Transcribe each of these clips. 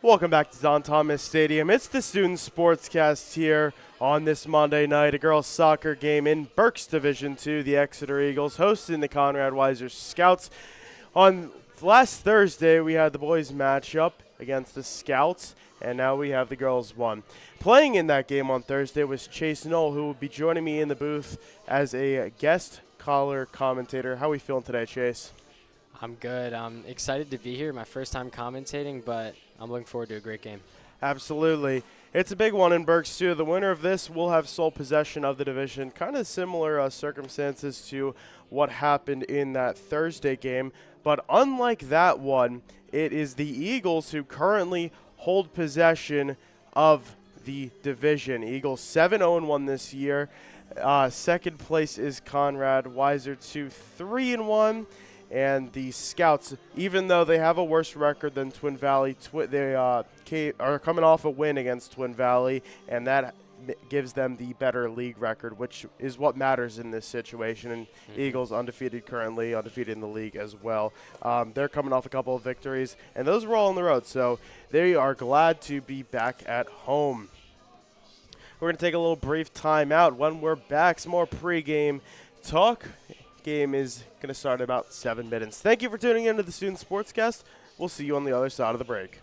Welcome back to Don Thomas Stadium. It's the Student Sportscast here on this Monday night. A girls' soccer game in Berks Division II. The Exeter Eagles hosting the Conrad Weiser Scouts. On last Thursday, we had the boys match up against the Scouts, and now we have the girls one. Playing in that game on Thursday was Chase Noel, who will be joining me in the booth as a guest caller commentator. How are we feeling today, Chase? I'm good. I'm excited to be here. My first time commentating, but I'm looking forward to a great game. Absolutely. It's a big one in Berks, too. The winner of this will have sole possession of the division. Kind of similar circumstances to what happened in that Thursday game. But unlike that one, it is the Eagles who currently hold possession of the division. Eagles 7-0-1 this year. Second place is Conrad Weiser 2-3-1. And the Scouts, even though they have a worse record than Twin Valley, they are coming off a win against Twin Valley, and that gives them the better league record, which is what matters in this situation. And Eagles undefeated currently, undefeated in the league as well. They're coming off a couple of victories, and those were all on the road, so they are glad to be back at home. We're going to take a little brief time out. When we're back, some more pregame talk. Game is going to start in about 7 minutes. Thank you for tuning in to the Student Sportscast. We'll see you on the other side of the break.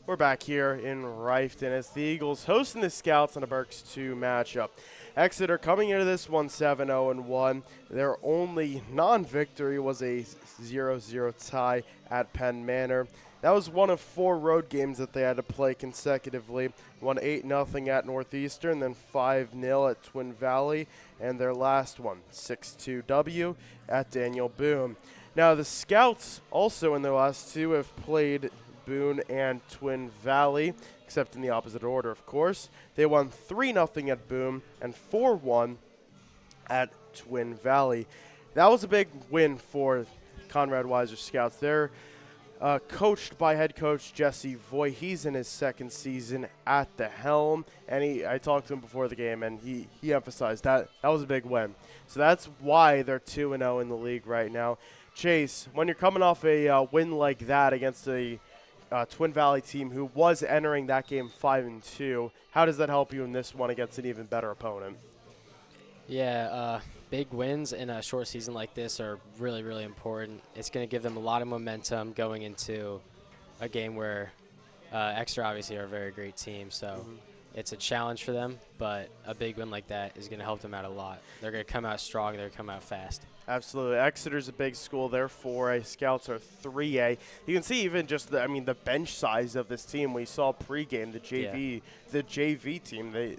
We're back here in Rifton as the Eagles hosting the Scouts in a Berks 2 matchup. Exeter coming into this one 7-0-1. Their only non-victory was a 0-0 tie at Penn Manor. That was one of 4 road games that they had to play consecutively. Won 8-0 at Northeastern, then 5-0 at Twin Valley, and their last one, 6-2 W at Daniel Boone. Now the Scouts also in their last 2 have played Boone and Twin Valley, except in the opposite order, of course. They won 3-0 at Boone and 4-1 at Twin Valley. That was a big win for Conrad Weiser Scouts. They're coached by head coach Jesse Voigt. He's in his second season at the helm, and I talked to him before the game, and he emphasized that was a big win. So that's why they're 2-0 in the league right now. Chase, when you're coming off a win like that against a Twin Valley team who was entering that game 5-2, how does that help you in this one against an even better opponent? Yeah, big wins in a short season like this are really, really important. It's going to give them a lot of momentum going into a game where Exeter obviously are a very great team, so it's a challenge for them, but a big win like that is going to help them out a lot. They're going to come out strong. They're going to come out fast. Absolutely. Exeter's a big school. They're 4A. Scouts are 3A. You can see even just the bench size of this team. We saw pregame the JV team.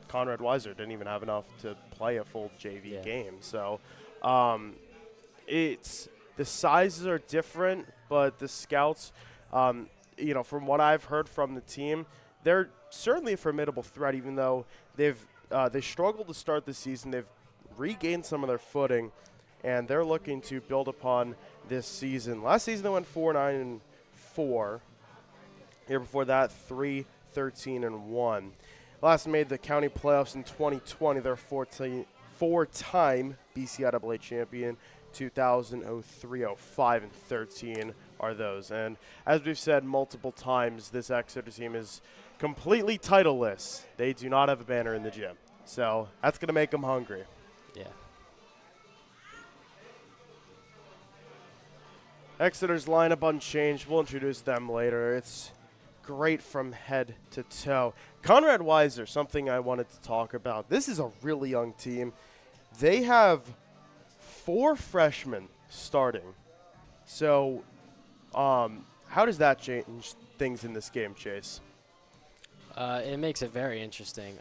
Conrad Weiser didn't even have enough to play a full JV game. So it's the sizes are different, but the Scouts, from what I've heard from the team, they're certainly a formidable threat. Even though they struggled to start the season, they've regained some of their footing, and they're looking to build upon this season. Last season they went 4-9-4. Year before that, 3-13-1. Last made the county playoffs in 2020. They're four-time BCIAA champion, 2003, 05, and 13 are those. And as we've said multiple times, this Exeter team is completely titleless. They do not have a banner in the gym. So that's going to make them hungry. Yeah. Exeter's lineup unchanged. We'll introduce them later. It's great from head to toe. Conrad Weiser, something I wanted to talk about. This is a really young team. They have 4 freshmen starting. So how does that change things in this game, Chase? It makes it very interesting.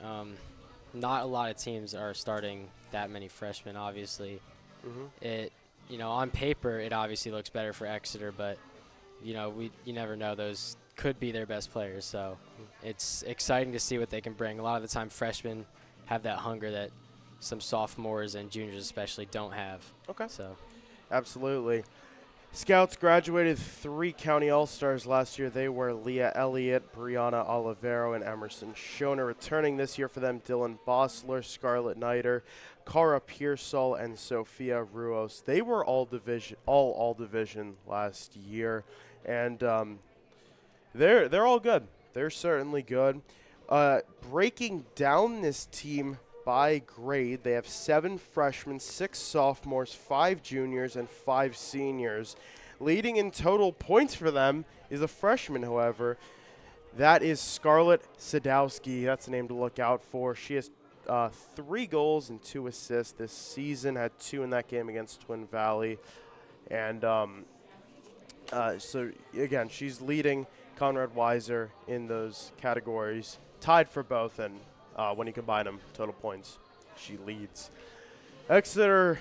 Not a lot of teams are starting that many freshmen, obviously. On paper, it obviously looks better for Exeter, but, you never know. Those could be their best players. So it's exciting to see what they can bring. A lot of the time, freshmen have that hunger that some sophomores and juniors especially don't have. Okay. So Absolutely. Scouts graduated 3 county all-stars last year. They were Leah Elliott, Brianna Olivero, and Emerson Schoner. Returning this year for them, Dylan Bossler, Scarlett Nider, Cara Pearsall, and Sophia Ruos. They were all division last year, and they're all good. They're certainly good. Breaking down this team by grade, they have 7 freshmen, 6 sophomores, 5 juniors, and 5 seniors. Leading in total points for them is a freshman, however. That is Scarlett Sadowski. That's a name to look out for. She has 3 goals and 2 assists this season, had 2 in that game against Twin Valley. And so, again, she's leading Conrad Weiser in those categories. Tied for both, and when you combine them, total points, she leads. Exeter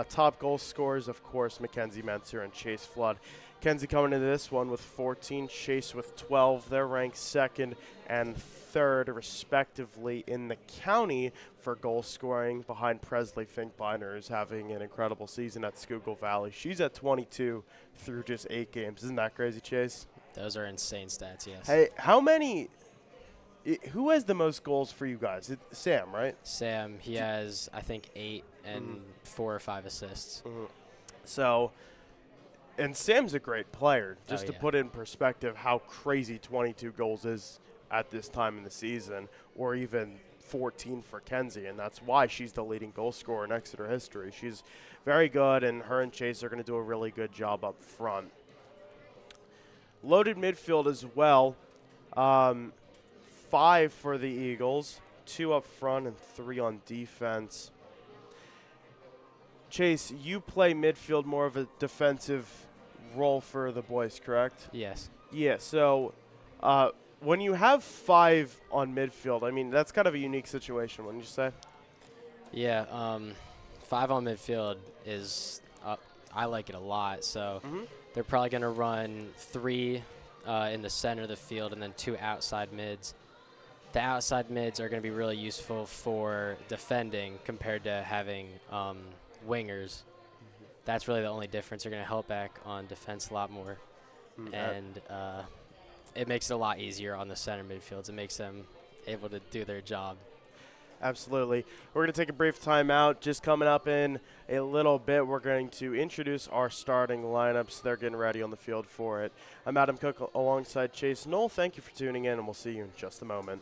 top goal scorers, of course, Mackenzie Mentzer and Chase Flood. Kenzie coming into this one with 14, Chase with 12. They're ranked 2nd and 3rd, respectively, in the county for goal scoring, behind Presley Finkbeiner, who's having an incredible season at Schuylkill Valley. She's at 22 through just 8 games. Isn't that crazy, Chase? those are insane stats, yes. Hey, how many who has the most goals for you guys? Sam, right? Sam, he has, I think, 8 and 4 or 5 assists. So, and Sam's a great player. Just Oh, to yeah. put in perspective how crazy 22 goals is at this time in the season, or even 14 for Kenzie, and that's why she's the leading goal scorer in Exeter history. She's very good, and her and Chase are going to do a really good job up front. Loaded midfield as well. 5 for the Eagles, 2 up front and 3 on defense. Chase, you play midfield, more of a defensive role for the boys, correct? Yes. Yeah, so when you have 5 on midfield, I mean, that's kind of a unique situation, wouldn't you say? Yeah, 5 on midfield is I like it a lot. So they're probably going to run 3 in the center of the field and then 2 outside mids. The outside mids are going to be really useful for defending compared to having wingers. That's really the only difference. They're going to help back on defense a lot more. And it makes it a lot easier on the center midfields. It makes them able to do their job. Absolutely. We're going to take a brief timeout. Just coming up in a little bit, we're going to introduce our starting lineups. They're getting ready on the field for it. I'm Adam Cooke alongside Chase Noel. Thank you for tuning in, and we'll see you in just a moment.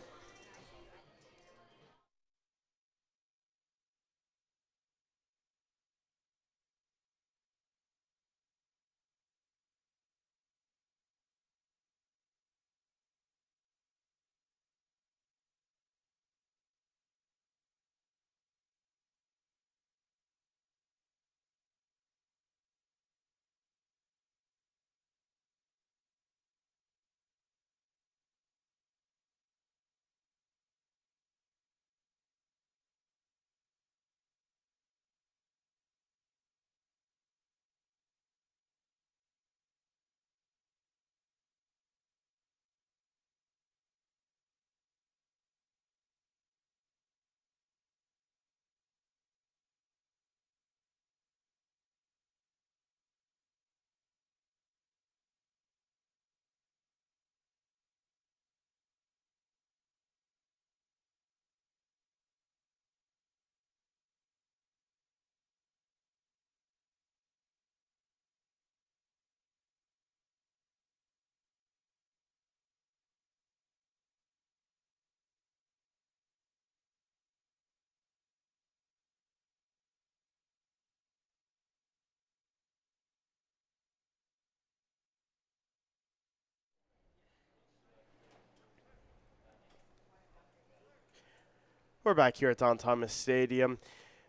We're back here at Don Thomas Stadium.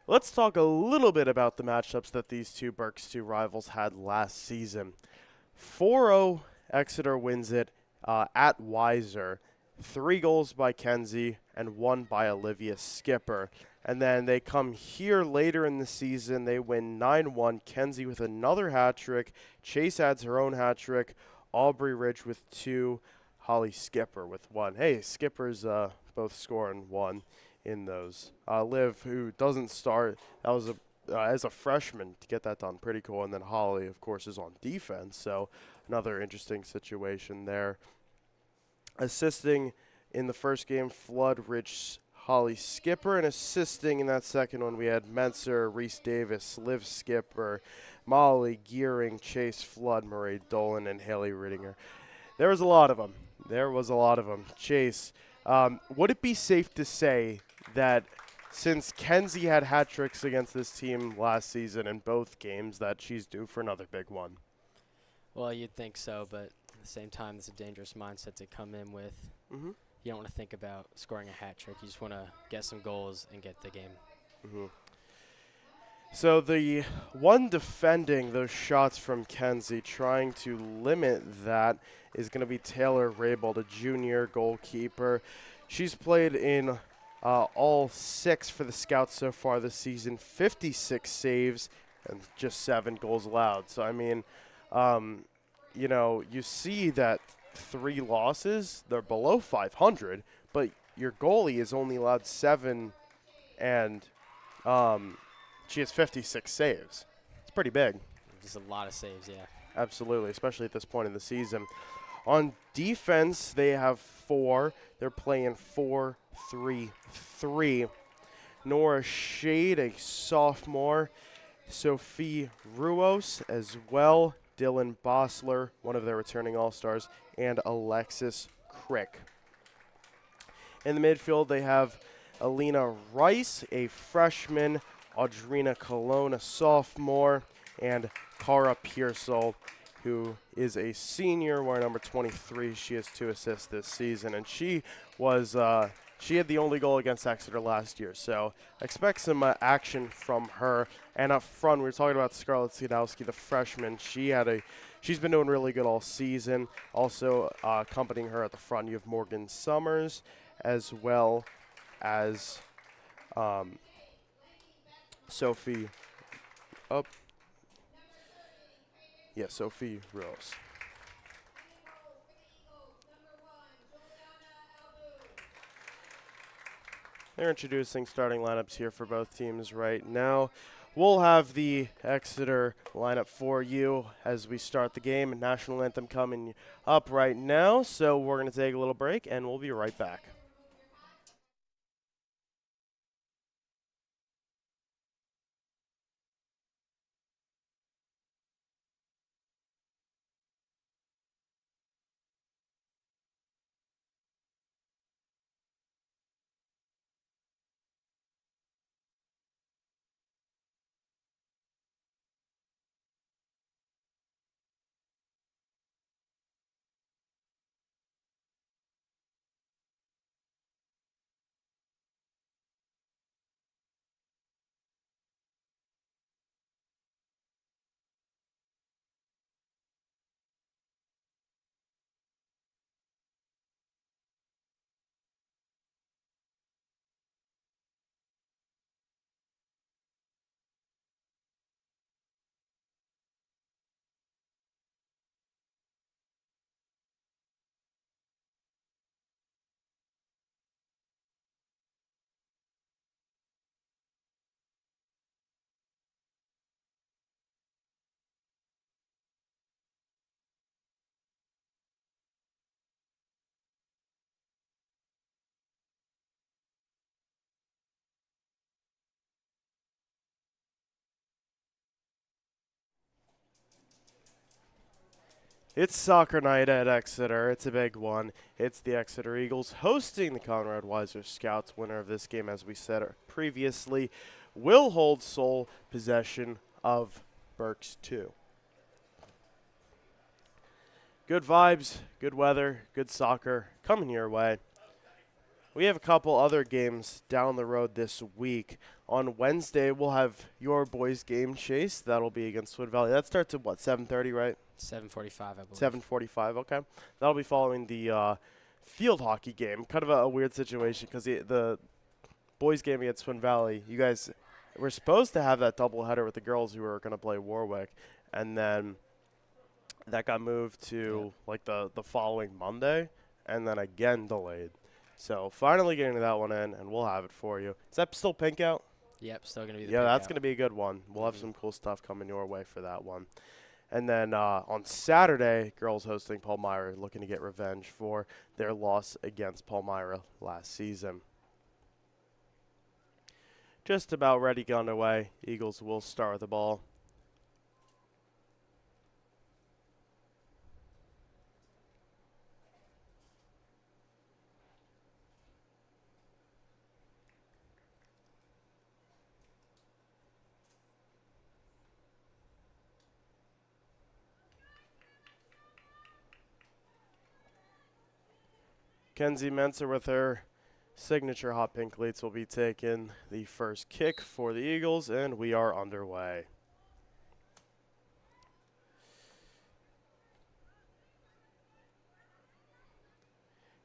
Let's talk a little bit about the matchups that these two Berks 2 rivals had last season. 4-0 Exeter wins it at Weiser. 3 goals by Kenzie and 1 by Olivia Skipper. And then they come here later in the season. They win 9-1. Kenzie with another hat trick. Chase adds her own hat trick. Aubrey Ridge with 2. Holly Skipper with 1. Hey, Skipper's both scoring 1 in those. Liv, who doesn't start, that was as a freshman to get that done, pretty cool. And then Holly, of course, is on defense, so another interesting situation there. Assisting in the first game, Flood, Ridge, Holly Skipper, and assisting in that second one, we had Menser, Reese Davis, Liv Skipper, Molly, Gearing, Chase, Flood, Murray Dolan, and Haley Rittinger. There was a lot of them. Chase, would it be safe to say that since Kenzie had hat tricks against this team last season in both games, that she's due for another big one? Well, you'd think so, but at the same time, it's a dangerous mindset to come in with. Mm-hmm. You don't want to think about scoring a hat trick. You just want to get some goals and get the game. Mm-hmm. So the one defending those shots from Kenzie, trying to limit that, is going to be Taylor Raybold, a junior goalkeeper. She's played in all 6 for the Scouts so far this season, 56 saves and just 7 goals allowed. So, I mean, you see that 3 losses, they're below 500, but your goalie is only allowed 7, and she has 56 saves. It's pretty big. Just a lot of saves, yeah. Absolutely, especially at this point in the season. On defense, they have 4. They're playing 4-3-3. Nora Shade, a sophomore. Sophie Ruos as well. Dylan Bossler, one of their returning All-Stars. And Alexis Crick. In the midfield, they have Alina Rice, a freshman. Audrina Colon, a sophomore. And Cara Pearsall, who is a senior, wearing number 23. She has 2 assists this season, and she had the only goal against Exeter last year, so expect some action from her. And up front, we were talking about Scarlett Skiedowski, the freshman. She's been doing really good all season. Also accompanying her at the front, you have Morgan Summers, as well as Sophie. Sophie Rose. They're introducing starting lineups here for both teams right now. We'll have the Exeter lineup for you as we start the game. National anthem coming up right now, so we're going to take a little break, and we'll be right back. It's soccer night at Exeter. It's a big one. It's the Exeter Eagles hosting the Conrad Weiser Scouts. Winner of this game, as we said previously, will hold sole possession of Berks 2. Good vibes, good weather, good soccer coming your way. We have a couple other games down the road this week. On Wednesday, we'll have your boys' game, Chase. That'll be against Wood Valley. That starts at, what, 7:30, right? 7:45, I believe. 7:45, okay. That'll be following the field hockey game. Kind of a weird situation because the boys' game against Twin Valley, you guys were supposed to have that doubleheader with the girls who were going to play Warwick, and then that got moved to like the following Monday, and then again delayed. So finally getting that one in, and we'll have it for you. Is that still pink out? Yep, still going to be the Yeah, big that's out. going to be a good one. We'll have some cool stuff coming your way for that one. And then on Saturday, girls hosting Palmyra, looking to get revenge for their loss against Palmyra last season. Just about ready to get underway. Eagles will start the ball. Kenzie Menser with her signature hot pink cleats will be taking the first kick for the Eagles, and we are underway.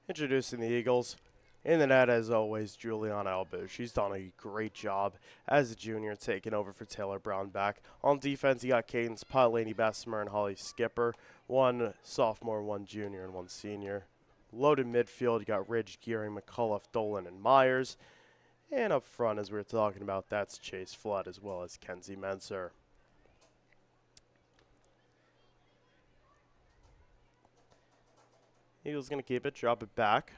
Introducing the Eagles. In the net, as always, Juliana Albu. She's done a great job as a junior, taking over for Taylor Brown back. On defense, you got Cadence Putt, Lainey Bessemer, and Holly Skipper. One sophomore, one junior, and one senior. Loaded midfield, you got Ridge, Gearing, McCullough, Dolan, and Myers. And up front, as we were talking about, that's Chase Flood as well as Kenzie Menser. Eagles going to keep it, drop it back.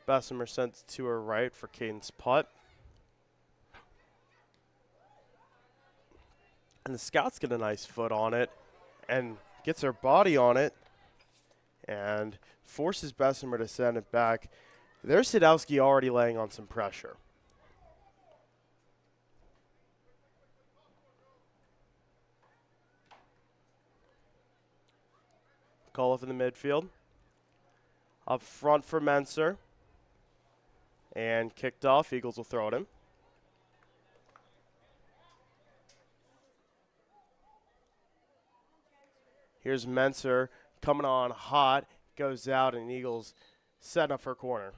Bessemer sent to her right for Cadence Putt. And the Scouts get a nice foot on it and gets her body on it and forces Bessemer to send it back. There's Sadowski already laying on some pressure. McCullough in the midfield. Up front for Menser. And kicked off. Eagles will throw it in. Here's Menser coming on hot. Goes out, and Eagles setting up for a corner.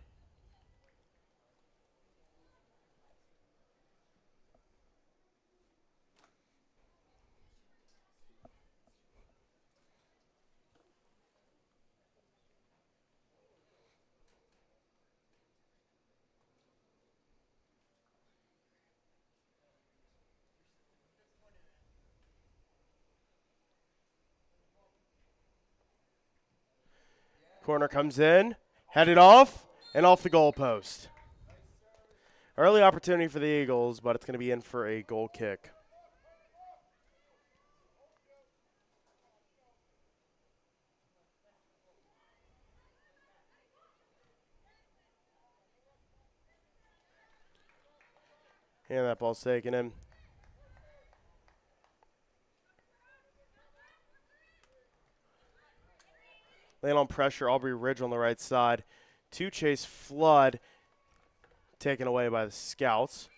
Corner comes in, headed off, and off the goalpost. Early opportunity for the Eagles, but it's going to be in for a goal kick. And that ball's taken in. Laying on pressure, Aubrey Ridge on the right side. To Chase Flood, taken away by the Scouts.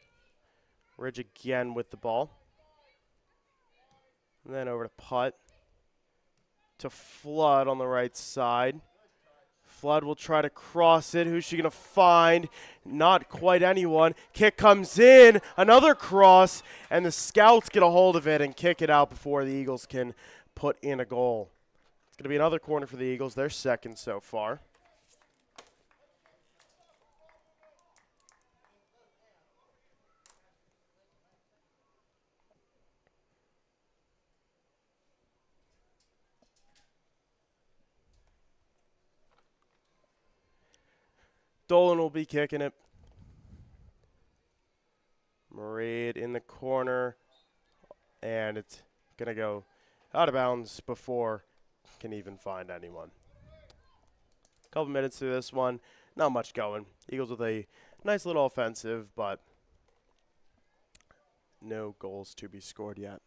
Ridge again with the ball. And then over to Putt. To Flood on the right side. Flood will try to cross it. Who's she going to find? Not quite anyone. Kick comes in. Another cross. And the Scouts get a hold of it and kick it out before the Eagles can put in a goal. It's going to be another corner for the Eagles. They're second so far. Dolan will be kicking it. Mareed in the corner. And it's going to go out of bounds before can even find anyone. Couple minutes through this one. Not much going. Eagles with a nice little offensive, but no goals to be scored yet.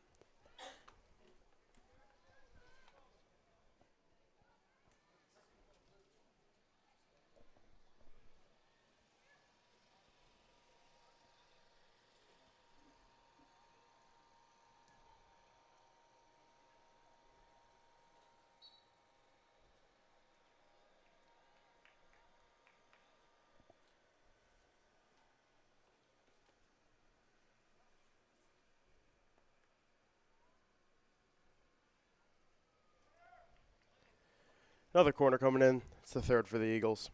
Another corner coming in. It's the third for the Eagles.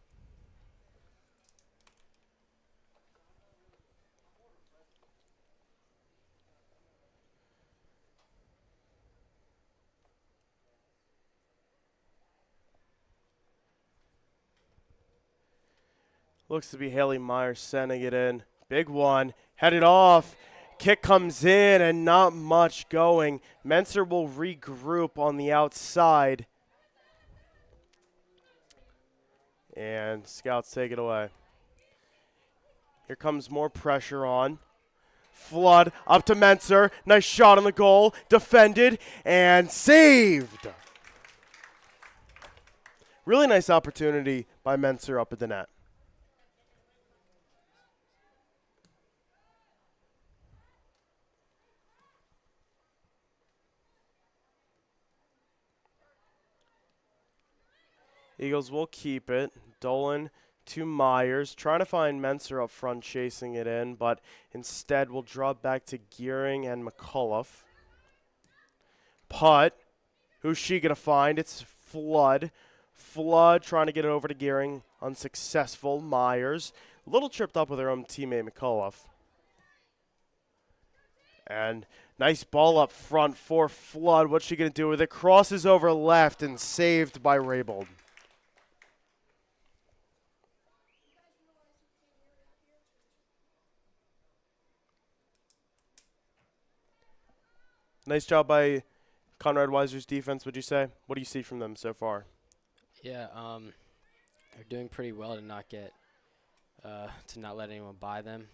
Looks to be Haley Myers sending it in. Big one. Headed off. Kick comes in and not much going. Menser will regroup on the outside. And Scouts take it away. Here comes more pressure on. Flood up to Menser. Nice shot on the goal. Defended and saved. Really nice opportunity by Menser up at the net. Eagles will keep it. Dolan to Myers, trying to find Menser up front, chasing it in, but instead will drop back to Gearing and McCullough. Putt. Who's she going to find? It's Flood. Flood trying to get it over to Gearing. Unsuccessful. Myers. A little tripped up with her own teammate McCullough. And nice ball up front for Flood. What's she going to do with it? Crosses over left and saved by Raybold. Nice job by Conrad Weiser's defense, would you say? What do you see from them so far? Yeah, they're doing pretty well to not get to not let anyone by them.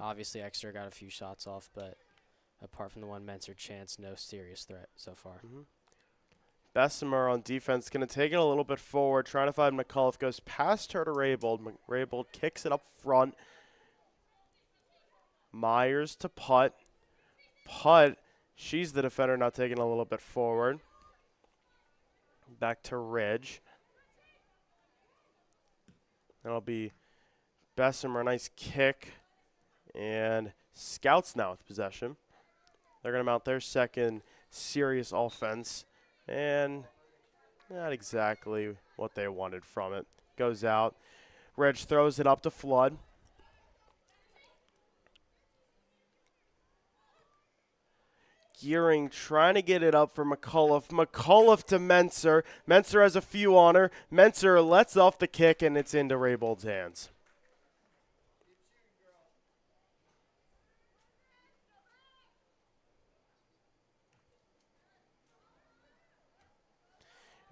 Obviously, Exeter got a few shots off, but apart from the one Menser chance, no serious threat so far. Bessemer on defense, going to take it a little bit forward, trying to find McCullough, goes past her to Raybold. Raybold kicks it up front. Myers to Putt. Putt, she's the defender, now taking a little bit forward. Back to Ridge. That'll be Bessemer, nice kick. And Scouts now with possession. They're going to mount their second serious offense. And not exactly what they wanted from it. Goes out. Ridge throws it up to Flood. Gearing trying to get it up for McCullough. McCullough to Menser. Menser has a few on her. Menser lets off the kick, and it's into Raybold's hands.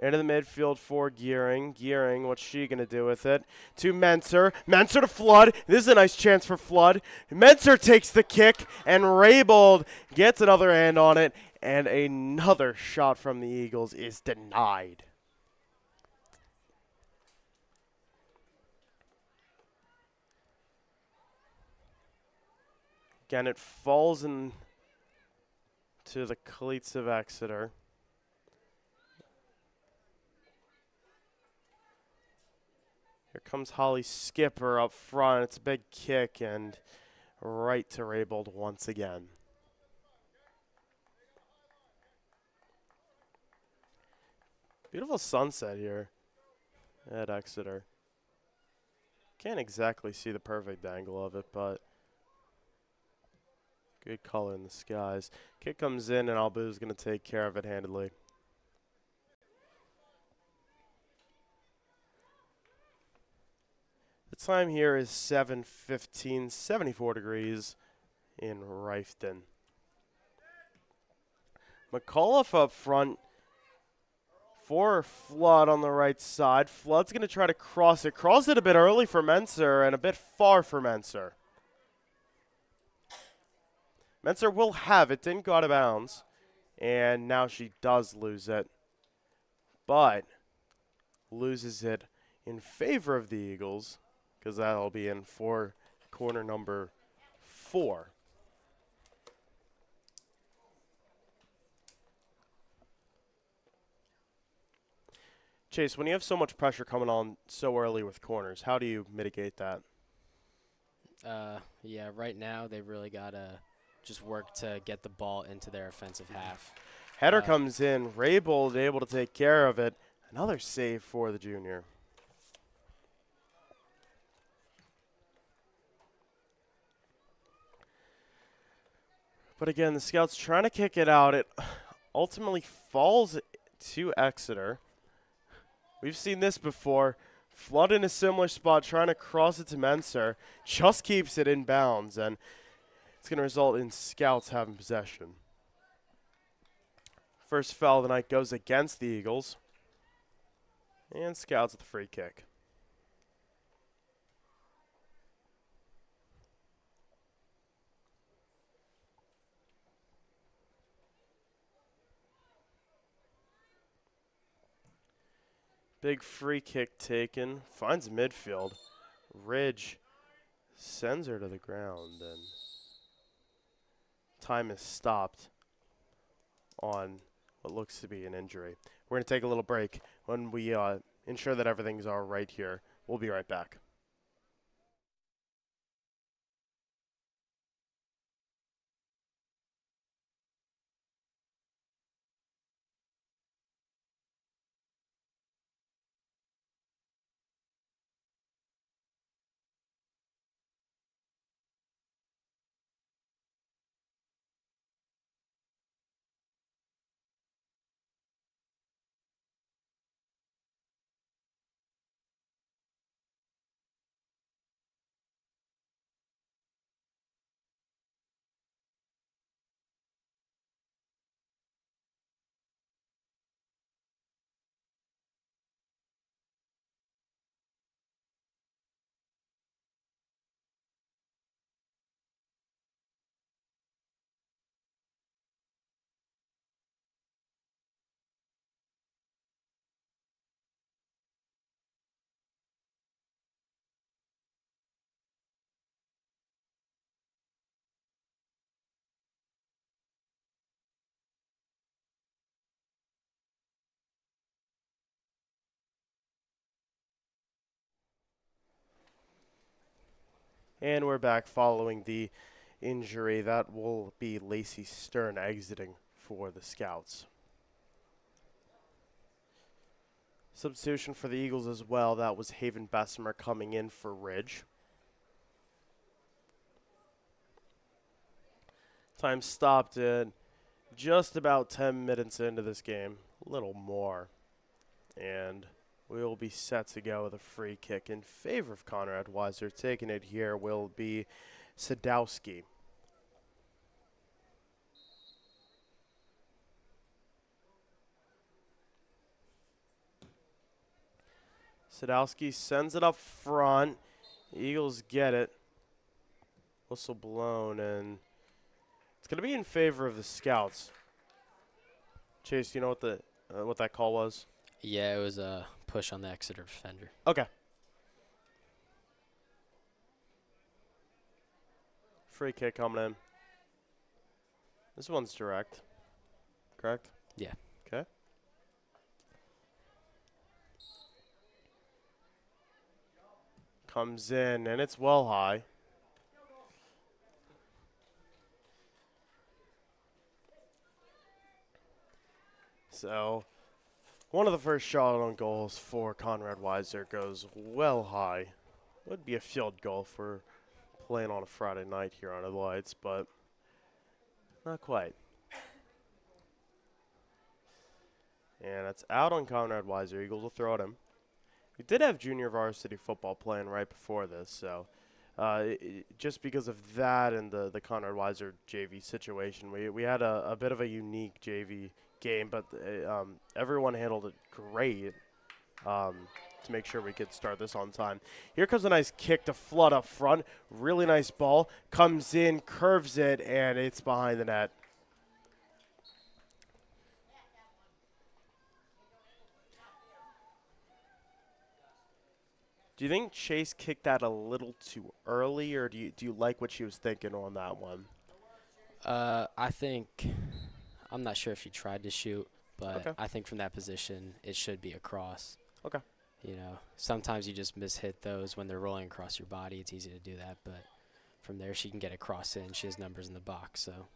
Into the midfield for Gearing. Gearing, what's she going to do with it? To Menser. Menser to Flood. This is a nice chance for Flood. Menser takes the kick, and Raybold gets another hand on it, and another shot from the Eagles is denied. Again, it falls into the cleats of Exeter. Here comes Holly Skipper up front. It's a big kick and right to Raybold once again. Beautiful sunset here at Exeter. Can't exactly see the perfect angle of it, but good color in the skies. Kick comes in and Albu's going to take care of it handedly. The time here is 7:15, 74 degrees in Rifton. McCullough up front for Flood on the right side. Flood's going to try to cross it. Cross it a bit early for Menser and a bit far for Menser. Menser will have it. Didn't go out of bounds. And now she does lose it. But loses it in favor of the Eagles, because that'll be in for corner number 4. Chase, when you have so much pressure coming on so early with corners, how do you mitigate that? Yeah, right now they really got to just work to get the ball into their offensive half. Header comes in. Raybold able to take care of it. Another save for the junior. But again, the Scouts trying to kick it out. It ultimately falls to Exeter. We've seen this before. Flood in a similar spot, trying to cross it to Menser. Just keeps it in bounds, and it's going to result in Scouts having possession. First foul of the night goes against the Eagles. And Scouts at the free kick. Big free kick taken. Finds midfield. Ridge sends her to the ground, and time is stopped on what looks to be an injury. We're going to take a little break. When we ensure that everything's all right here, we'll be right back. And we're back following the injury. That will be Lacey Stern exiting for the Scouts. Substitution for the Eagles as well. That was Haven Bessemer coming in for Ridge. Time stopped at just about 10 minutes into this game. A little more. And we will be set to go with a free kick in favor of Conrad Weiser. Taking it here will be Sadowski. Sadowski sends it up front. Eagles get it. Whistle blown, and it's going to be in favor of the Scouts. Chase, do you know what that call was? Yeah, it was a push on the Exeter defender. Okay. Free kick coming in. This one's direct, correct? Yeah. Okay. Comes in, and it's well high. So, one of the first shot on goals for Conrad Weiser goes well high. Would be a field goal for playing on a Friday night here on the Lights, but not quite. And that's out on Conrad Weiser. Eagles will throw at him. We did have junior varsity football playing right before this, so just because of that and the Conrad Weiser JV situation, we had a bit of a unique JV game, but everyone handled it great to make sure we could start this on time. Here comes a nice kick to Flood up front. Really nice ball. Comes in, curves it, and it's behind the net. Do you think Chase kicked that a little too early, or do you like what she was thinking on that one? I think, I'm not sure if she tried to shoot, but Okay. I think from that position it should be a cross. Okay. You know, sometimes you just mishit those when they're rolling across your body. It's easy to do that, but from there she can get a cross in. She has numbers in the box, so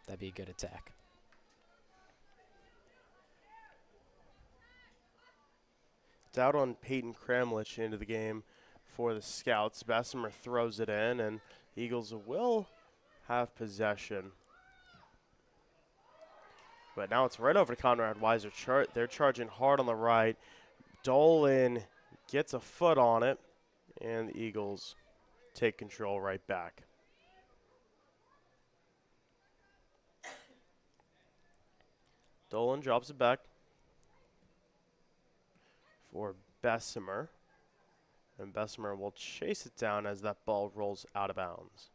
that'd be a good attack. It's out on Peyton Kramlich into the game for the Scouts. Bessemer throws it in, and Eagles will have possession. But now it's right over to Conrad Weiser. They're charging hard on the right. Dolan gets a foot on it, and the Eagles take control right back. Dolan drops it back for Bessemer. And Bessemer will chase it down as that ball rolls out of bounds.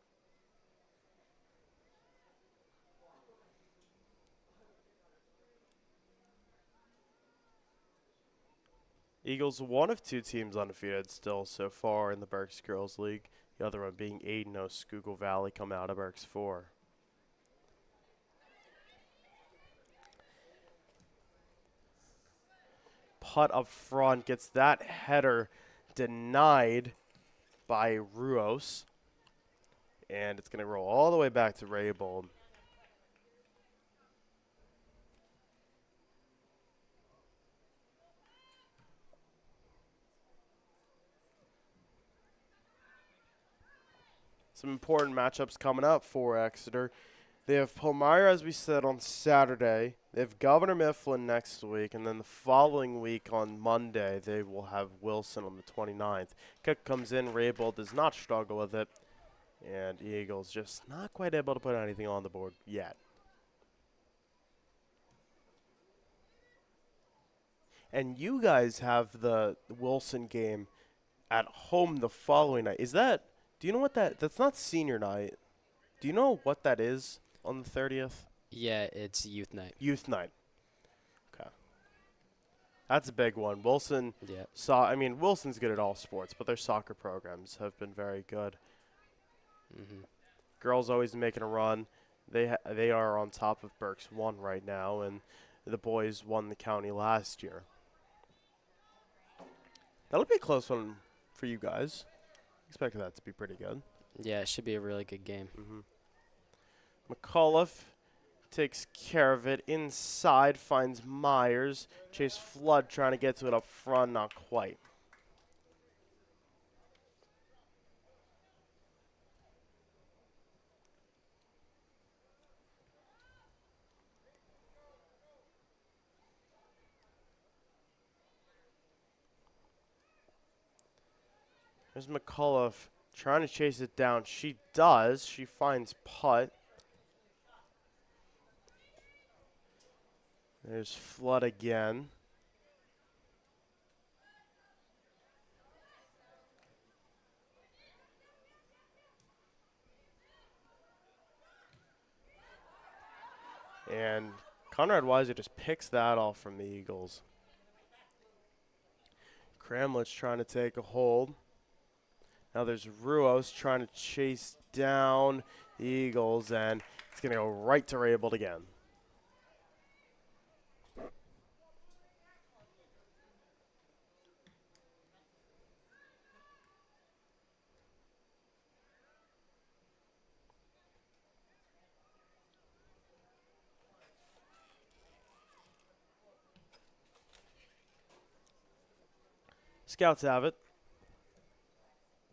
Eagles, one of two teams undefeated still so far in the Berks Girls League. The other one being 8-0 Schuylkill Valley come out of Berks 4. Putt up front, gets that header denied by Ruos. And it's going to roll all the way back to Raybold. Some important matchups coming up for Exeter. They have Palmyra, as we said, on Saturday. They have Governor Mifflin next week, and then the following week on Monday, they will have Wilson on the 29th. Kick comes in, Raybold does not struggle with it, and Eagles just not quite able to put anything on the board yet. And you guys have the Wilson game at home the following night. Do you know what that's not senior night. Do you know what that is on the 30th? Yeah, it's youth night. Youth night. Okay. That's a big one. Wilson, Yeah. Wilson's good at all sports, but their soccer programs have been very good. Mm-hmm. Girls always making a run. They are on top of Berks 1 right now, and the boys won the county last year. That'll be a close one for you guys. Expect that to be pretty good. Yeah, it should be a really good game. Mm-hmm. McAuliffe takes care of it. Inside, finds Myers. Chase Flood trying to get to it up front, not quite. There's McAuliffe trying to chase it down. She does. She finds Putt. There's Flood again. And Conrad Weiser just picks that off from the Eagles. Kramlich trying to take a hold. Now there's Ruos trying to chase down the Eagles, and it's going to go right to Raybold again. Scouts have it.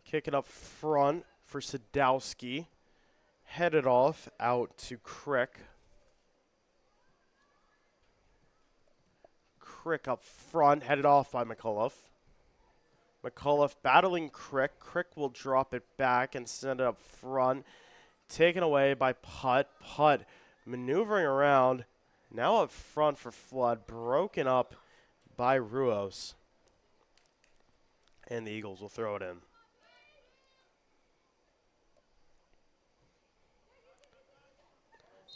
Kick it up front for Sadowski. Head it off out to Crick. Crick up front, headed off by McAuliffe. McAuliffe battling Crick. Crick will drop it back and send it up front. Taken away by Putt. Putt maneuvering around. Now up front for Flood. Broken up by Ruos. And the Eagles will throw it in.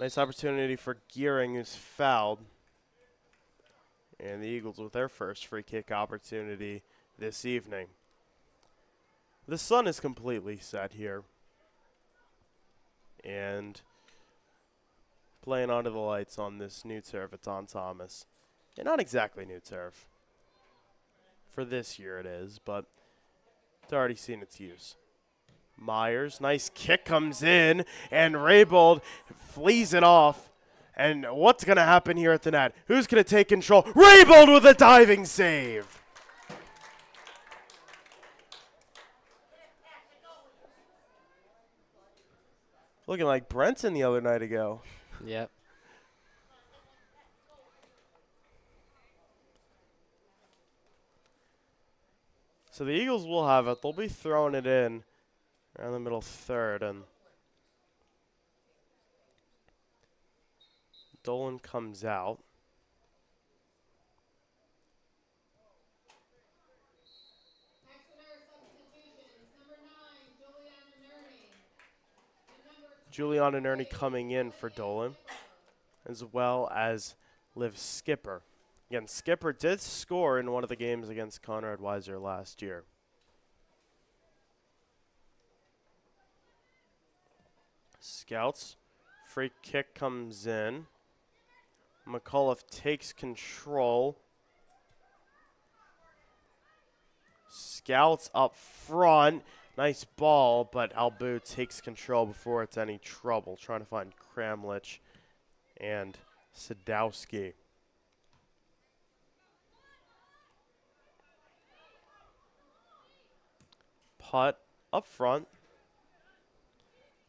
Nice opportunity for Gearing, who's fouled. And the Eagles with their first free kick opportunity this evening. The sun is completely set here. And playing under the lights on this new turf at Don Thomas. And not exactly new turf. For this year it is, but it's already seen its use. Myers, nice kick comes in, and Raybold flees it off. And what's going to happen here at the net? Who's going to take control? Raybold with a diving save. Looking like Brenton the other night ago. Yep. So the Eagles will have it. They'll be throwing it in around the middle third, and Dolan comes out. Exeter substitutions. Number 9, Juliana Nerney. And number 20, Juliana Nerney coming in for Dolan, as well as Liv Skipper. Again, Skipper did score in one of the games against Conrad Weiser last year. Scouts, free kick comes in. McAuliffe takes control. Scouts up front. Nice ball, but Albu takes control before it's any trouble. Trying to find Kramlich and Sadowski. Putt up front.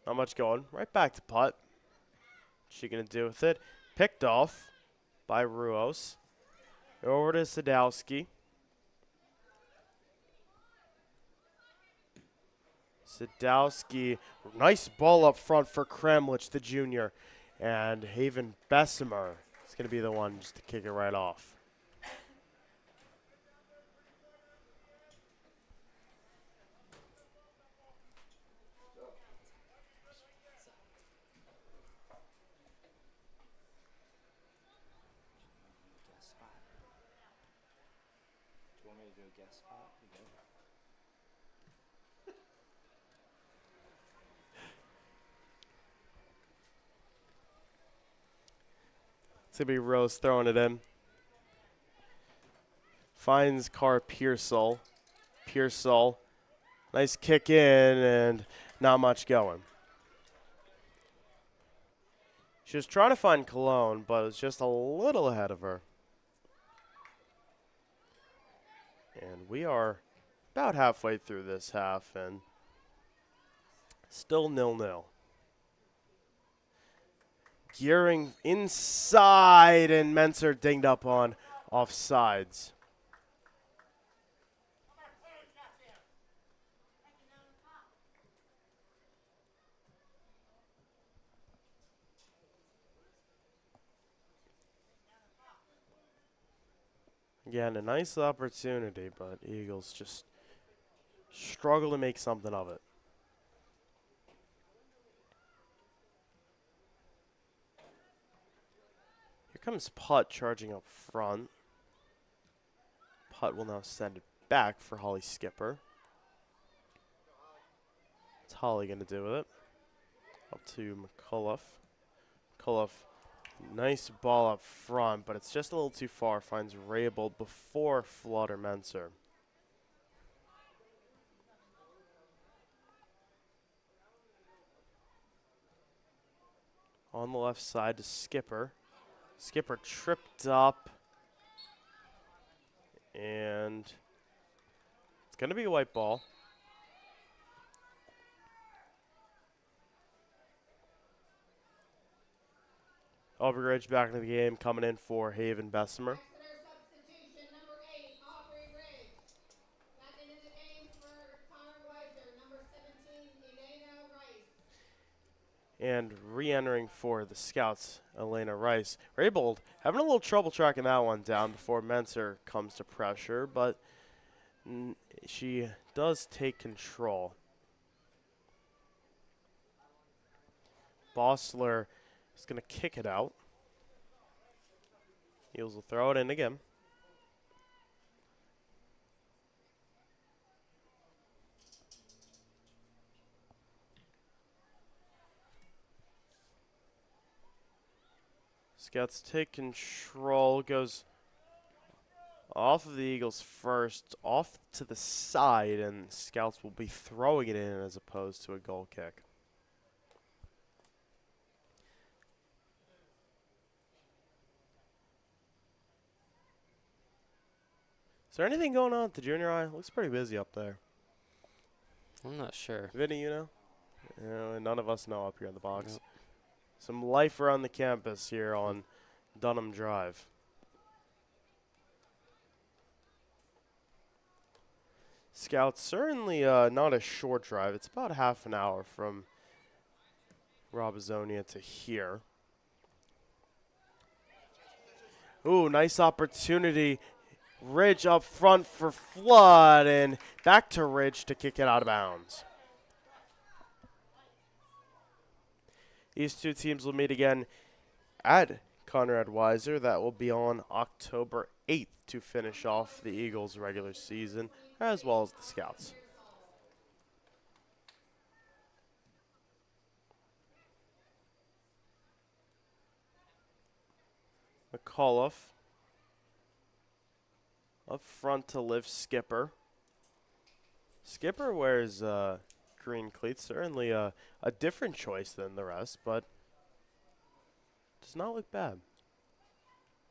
Not much going. Right back to putt. What's she going to do with it? Picked off by Ruos. Over to Sadowski. Sadowski, nice ball up front for Kramlich, the junior. And Haven Bessemer is going to be the one just to kick it right off. It's going to be Rose throwing it in. Finds Carr Pearsall. Pearsall, nice kick in and not much going. She was trying to find Cologne, but it was just a little ahead of her. And we are about halfway through this half and still 0-0. Gearing inside, and Menser dinged up on offsides. Again, a nice opportunity, but Eagles just struggle to make something of it. Here comes Putt charging up front. Putt will now send it back for Holly Skipper. What's Holly going to do with it? Up to McAuliffe. McAuliffe, nice ball up front, but it's just a little too far. Finds Raybold before Flood or Menser. On the left side to Skipper. Skipper tripped up. And it's going to be a white ball. Aubrey Ridge back into the game, coming in for Haven Bessemer. Exeter substitution. Number 8, Aubrey Ridge. Back into the game for Conrad Weiser. Number 17, Elena Rice. And re-entering for the Scouts, Elena Rice. Raybold having a little trouble tracking that one down before Menser comes to pressure, but she does take control. Bossler is going to kick it out. Eagles will throw it in again. Scouts take control, goes off of the Eagles first, off to the side, and Scouts will be throwing it in as opposed to a goal kick. Is there anything going on at the junior high? Looks pretty busy up there. I'm not sure. Vinny, you know? None of us know up here in the box. Nope. Some life around the campus here on Dunham Drive. Scouts, certainly not a short drive. It's about half an hour from Robizonia to here. Ooh, nice opportunity. Ridge up front for Flood, and back to Ridge to kick it out of bounds. These two teams will meet again at Conrad Weiser. That will be on October 8th to finish off the Eagles' regular season, as well as the Scouts. McAuliffe up front to lift Skipper. Skipper wears green cleats, certainly a different choice than the rest, but does not look bad.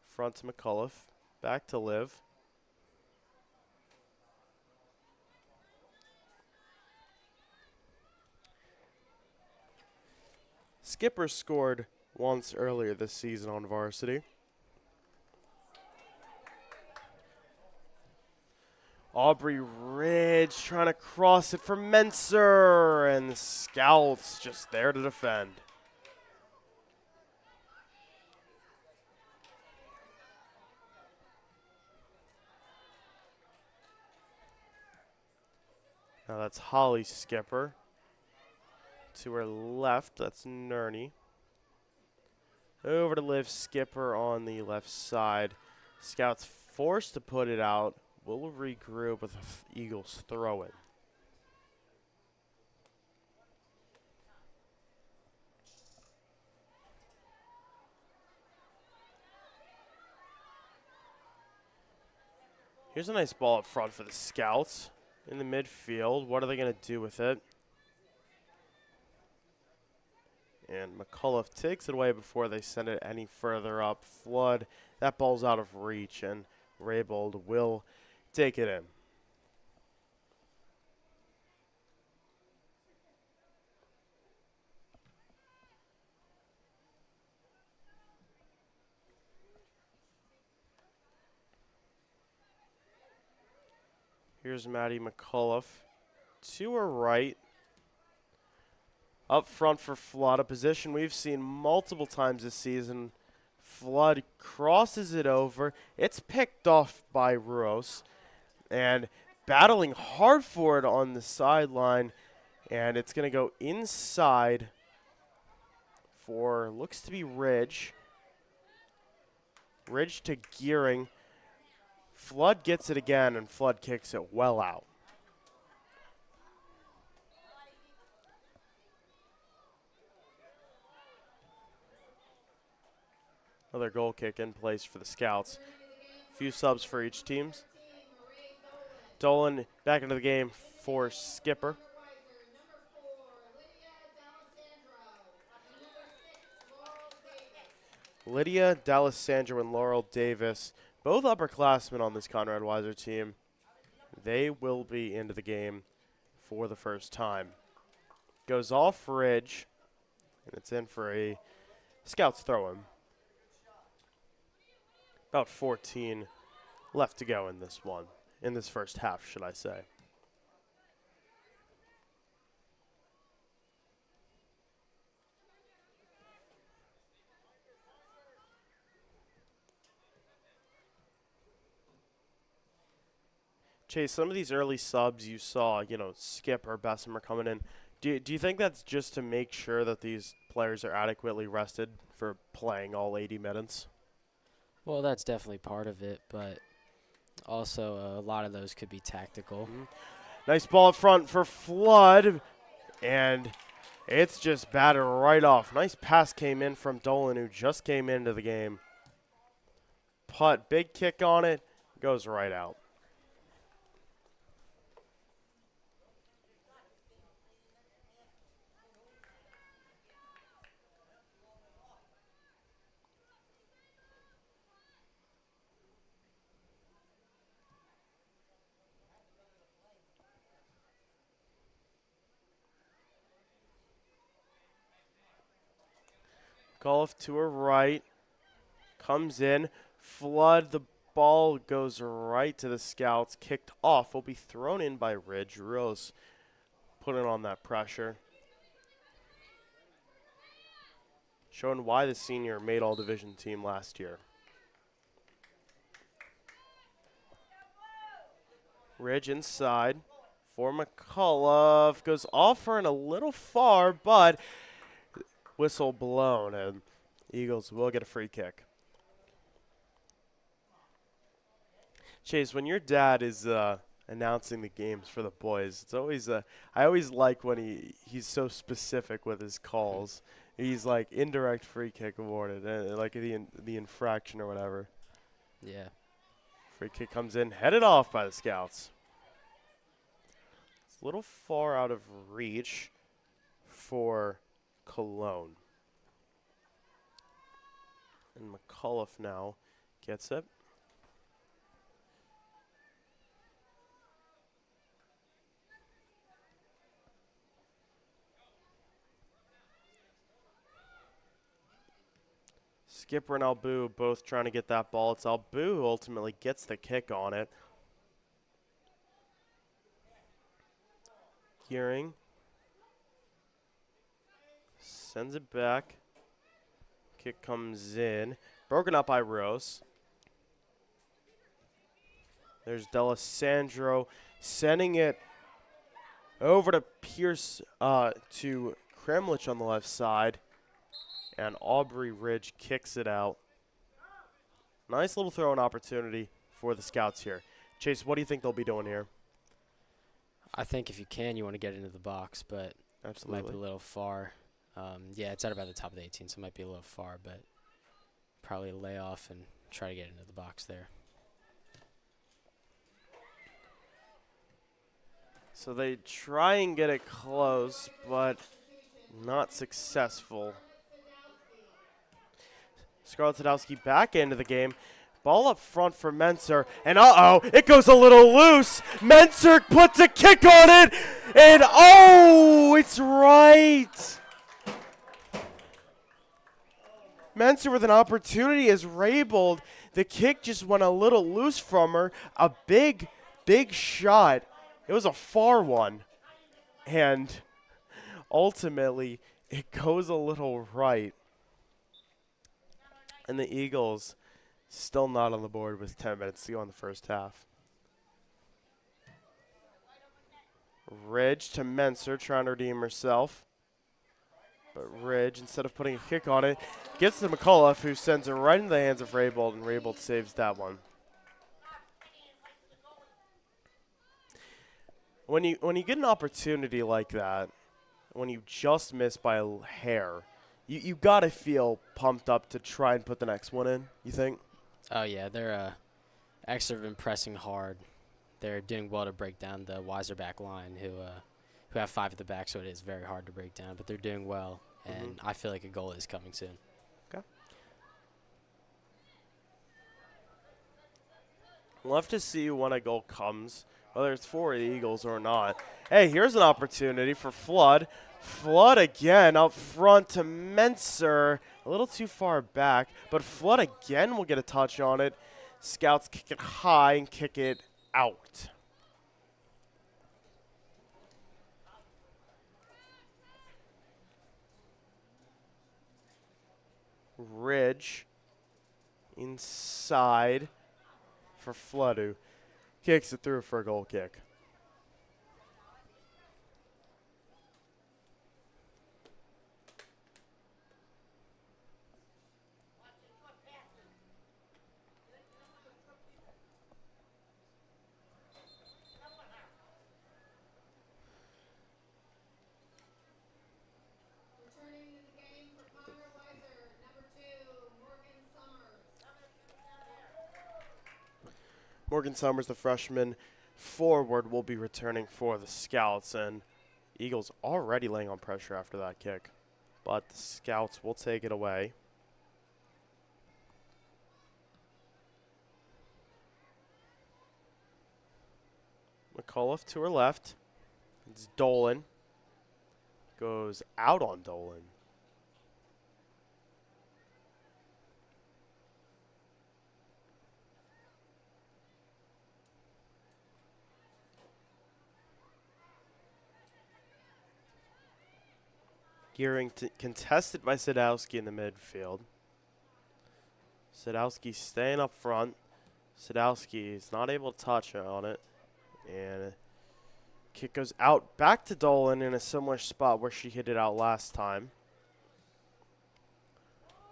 Front to McAuliffe, back to Liv. Skipper scored once earlier this season on varsity. Aubrey Ridge trying to cross it for Menser, and the Scouts just there to defend. Now that's Holly Skipper. To her left, that's Nerney. Over to Liv Skipper on the left side. Scouts forced to put it out. Will regroup with Eagles throw it. Here's a nice ball up front for the Scouts in the midfield. What are they going to do with it? And McAuliffe takes it away before they send it any further up. Flood, that ball's out of reach, and Raybold will take it in. Here's Maddie McAuliffe to her right. Up front for Flood, a position we've seen multiple times this season. Flood crosses it over. It's picked off by Ruos. And battling hard for it on the sideline. And it's going to go inside for, looks to be Ridge. Ridge to Gearing. Flood gets it again, and Flood kicks it well out. Another goal kick in place for the Scouts. A few subs for each team. Dolan back into the game for Skipper. Lydia D'Alessandro and Laurel Davis, both upperclassmen on this Conrad Weiser team. They will be into the game for the first time. Goes off Ridge, and it's in for a Scouts throw-in. About 14 left to go in this one, in this first half, should I say. Chase, some of these early subs you saw, Skip or Bessemer coming in. Do you think that's just to make sure that these players are adequately rested for playing all 80 minutes? Well, that's definitely part of it, but also a lot of those could be tactical. Mm-hmm. Nice ball up front for Flood, and it's just batted right off. Nice pass came in from Dolan, who just came into the game. Putt, big kick on it, goes right out. Golf to her right. Comes in. Flood. The ball goes right to the Scouts. Kicked off. Will be thrown in by Ridge. Rose putting on that pressure. Showing why the senior made all-division team last year. Ridge inside for McCullough. Goes off her and a little far, but whistle blown, and Eagles will get a free kick. Chase, when your dad is announcing the games for the boys, it's always I always like when he's so specific with his calls. He's like indirect free kick awarded, like the infraction or whatever. Yeah. Free kick comes in, headed off by the Scouts. It's a little far out of reach for Cologne. And McCullough now gets it. Skipper and Albu both trying to get that ball. It's Albu who ultimately gets the kick on it. Gearing sends it back. Kick comes in. Broken up by Rose. There's D'Alessandro sending it over to Pierce to Kremlich on the left side. And Aubrey Ridge kicks it out. Nice little throw-in opportunity for the Scouts here. Chase, what do you think they'll be doing here? I think if you can, you want to get into the box, but Absolutely. it might be a little far. Yeah, it's at about the top of the 18, so it might be a little far, but probably lay off and try to get into the box there. So they try and get it close, but not successful. Scarlett Sadowski back into the game. Ball up front for Menser, and it goes a little loose. Menser puts a kick on it, and it's right. Menser with an opportunity is Raybold. The kick just went a little loose from her. A big, big shot. It was a far one, and ultimately it goes a little right. And the Eagles still not on the board with 10 minutes to go in the first half. Ridge to Menser, trying to redeem herself. But Ridge, instead of putting a kick on it, gets to McCullough, who sends it right into the hands of Raybold, and Raybold saves that one. When you get an opportunity like that, when you just miss by a hair, you got to feel pumped up to try and put the next one in, you think? Oh, yeah, they're Exeter have been pressing hard. They're doing well to break down the Weiser back line, who have 5 at the back, so it is very hard to break down. But they're doing well, and I feel like a goal is coming soon. Okay. We'll have to see when a goal comes, whether it's for the Eagles or not. Hey, here's an opportunity for Flood. Flood again up front to Menser. A little too far back, but Flood again will get a touch on it. Scouts kick it high and kick it out. Ridge inside for Flood, who kicks it through for a goal kick. Returning to the game for Conrad Weiser, number 2, Morgan Summers. Morgan Summers, the freshman forward, will be returning for the Scouts, and Eagles already laying on pressure after that kick. But the Scouts will take it away. McCullough to her left. It's Dolan. Goes out on Dolan. Gearing contested by Sadowski in the midfield. Sadowski staying up front. Sadowski is not able to touch on it. And kick goes out back to Dolan in a similar spot where she hit it out last time.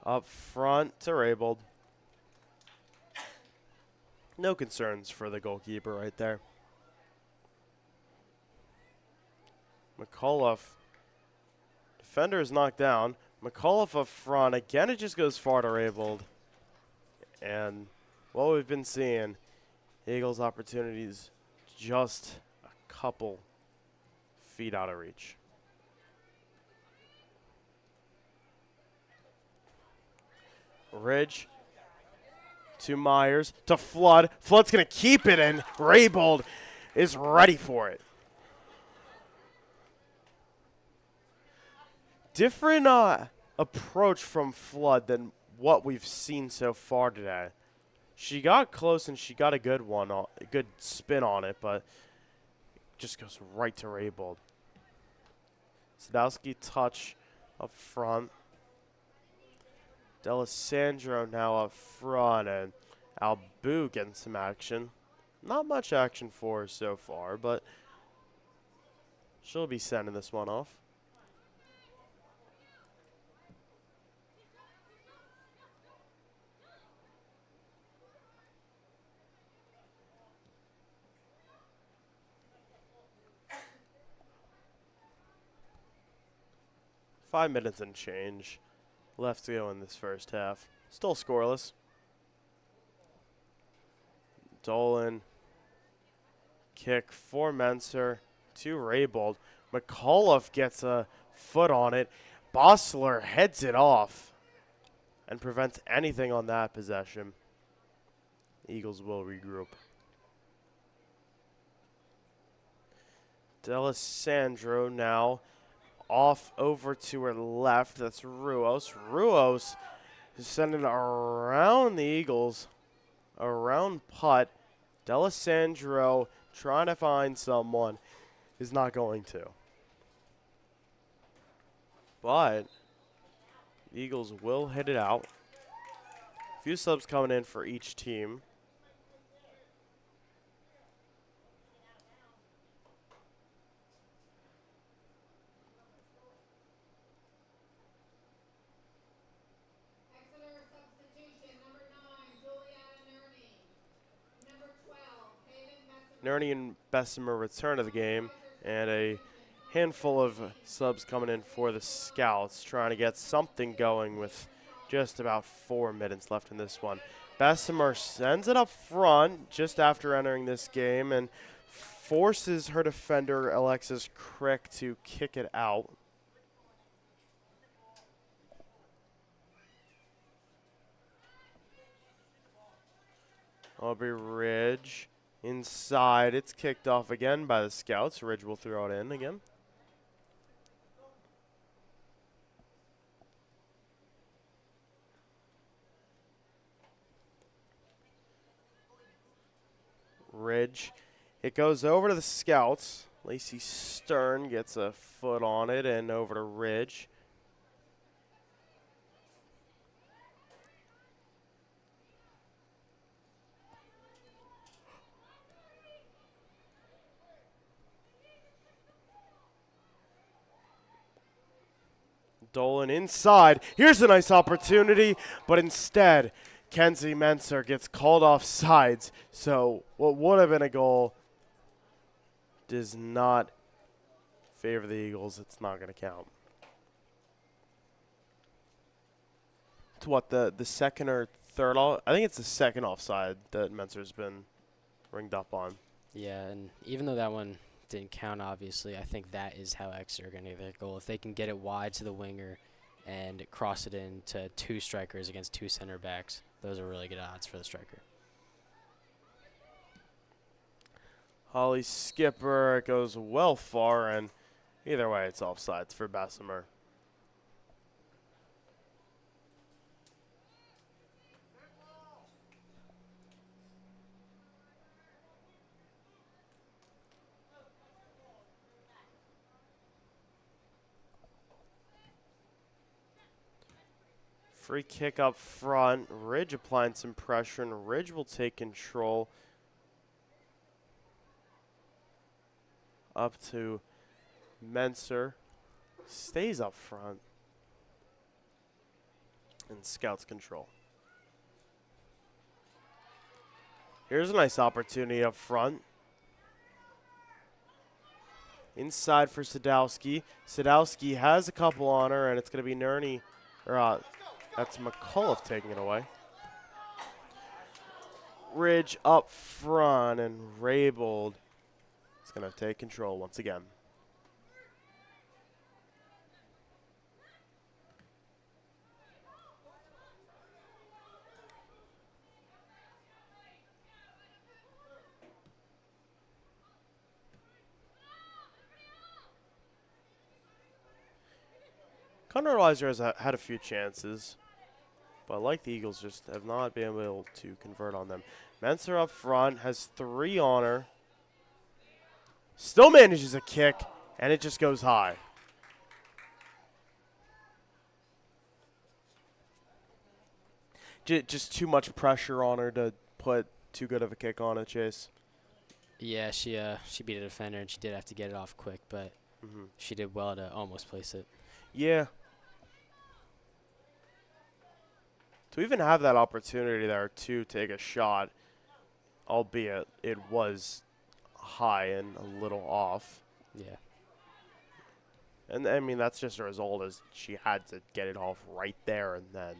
Up front to Raybold. No concerns for the goalkeeper right there. McAuliffe. Defender is knocked down. McAuliffe up front. Again, it just goes far to Raybold. And what we've been seeing, Eagles' opportunities just a couple feet out of reach. Ridge to Myers to Flood. Flood's going to keep it, and Raybold is ready for it. Different approach from Flood than what we've seen so far today. She got close and she got a good one, a good spin on it, but just goes right to Raybold. Sadowski touch up front. D'Alessandro now up front, and Albu getting some action. Not much action for her so far, but she'll be sending this one off. Five minutes and change left to go in this first half. Still scoreless. Dolan. Kick for Menser to Raybold. McAuliffe gets a foot on it. Bossler heads it off and prevents anything on that possession. Eagles will regroup. D'Alessandro now off over to her left. That's Ruos. Ruos is sending it around the Eagles. Around putt. D'Alessandro trying to find someone. Is not going to. But the Eagles will hit it out. A few subs coming in for each team. Exeter substitution, number 9, Juliana Nerney. Number 12, Haven Bessemer. Nerney and Bessemer return to the game, and a handful of subs coming in for the Scouts, trying to get something going with just about 4 minutes left in this one. Bessemer sends it up front just after entering this game and forces her defender, Alexis Crick, to kick it out. Aubrey Ridge inside. It's kicked off again by the Scouts. Ridge will throw it in again. Ridge. It goes over to the Scouts. Lacey Stern gets a foot on it and over to Ridge. Dolan inside. Here's a nice opportunity, but instead, Kenzie Menser gets called off sides. So what would have been a goal does not favor the Eagles. It's not going to count. It's what, the second or third? I think it's the second offside that Menser's been ringed up on. Yeah, and even though that one didn't count, obviously, I think that is how Exeter are going to get their goal. If they can get it wide to the winger and cross it into two strikers against two center backs, those are really good odds for the striker. Holly Skipper goes well far, and either way, it's offsides for Bessemer. Free kick up front. Ridge applying some pressure, and Ridge will take control. Up to Menser. Stays up front. And Scouts control. Here's a nice opportunity up front. Inside for Sadowski. Sadowski has a couple on her, and it's going to be Nerney. That's McCullough taking it away. Ridge up front, and Raybold is going to take control once again. Conrad Weiser has had a few chances, but like the Eagles, just have not been able to convert on them. Menser up front, has 3 on her. Still manages a kick, and it just goes high. Just too much pressure on her to put too good of a kick on it, Chase. Yeah, she beat a defender, and she did have to get it off quick, but she did well to almost place it. Yeah. To even have that opportunity there to take a shot, albeit it was high and a little off. Yeah. And, I mean, that's just a result as she had to get it off right there and then.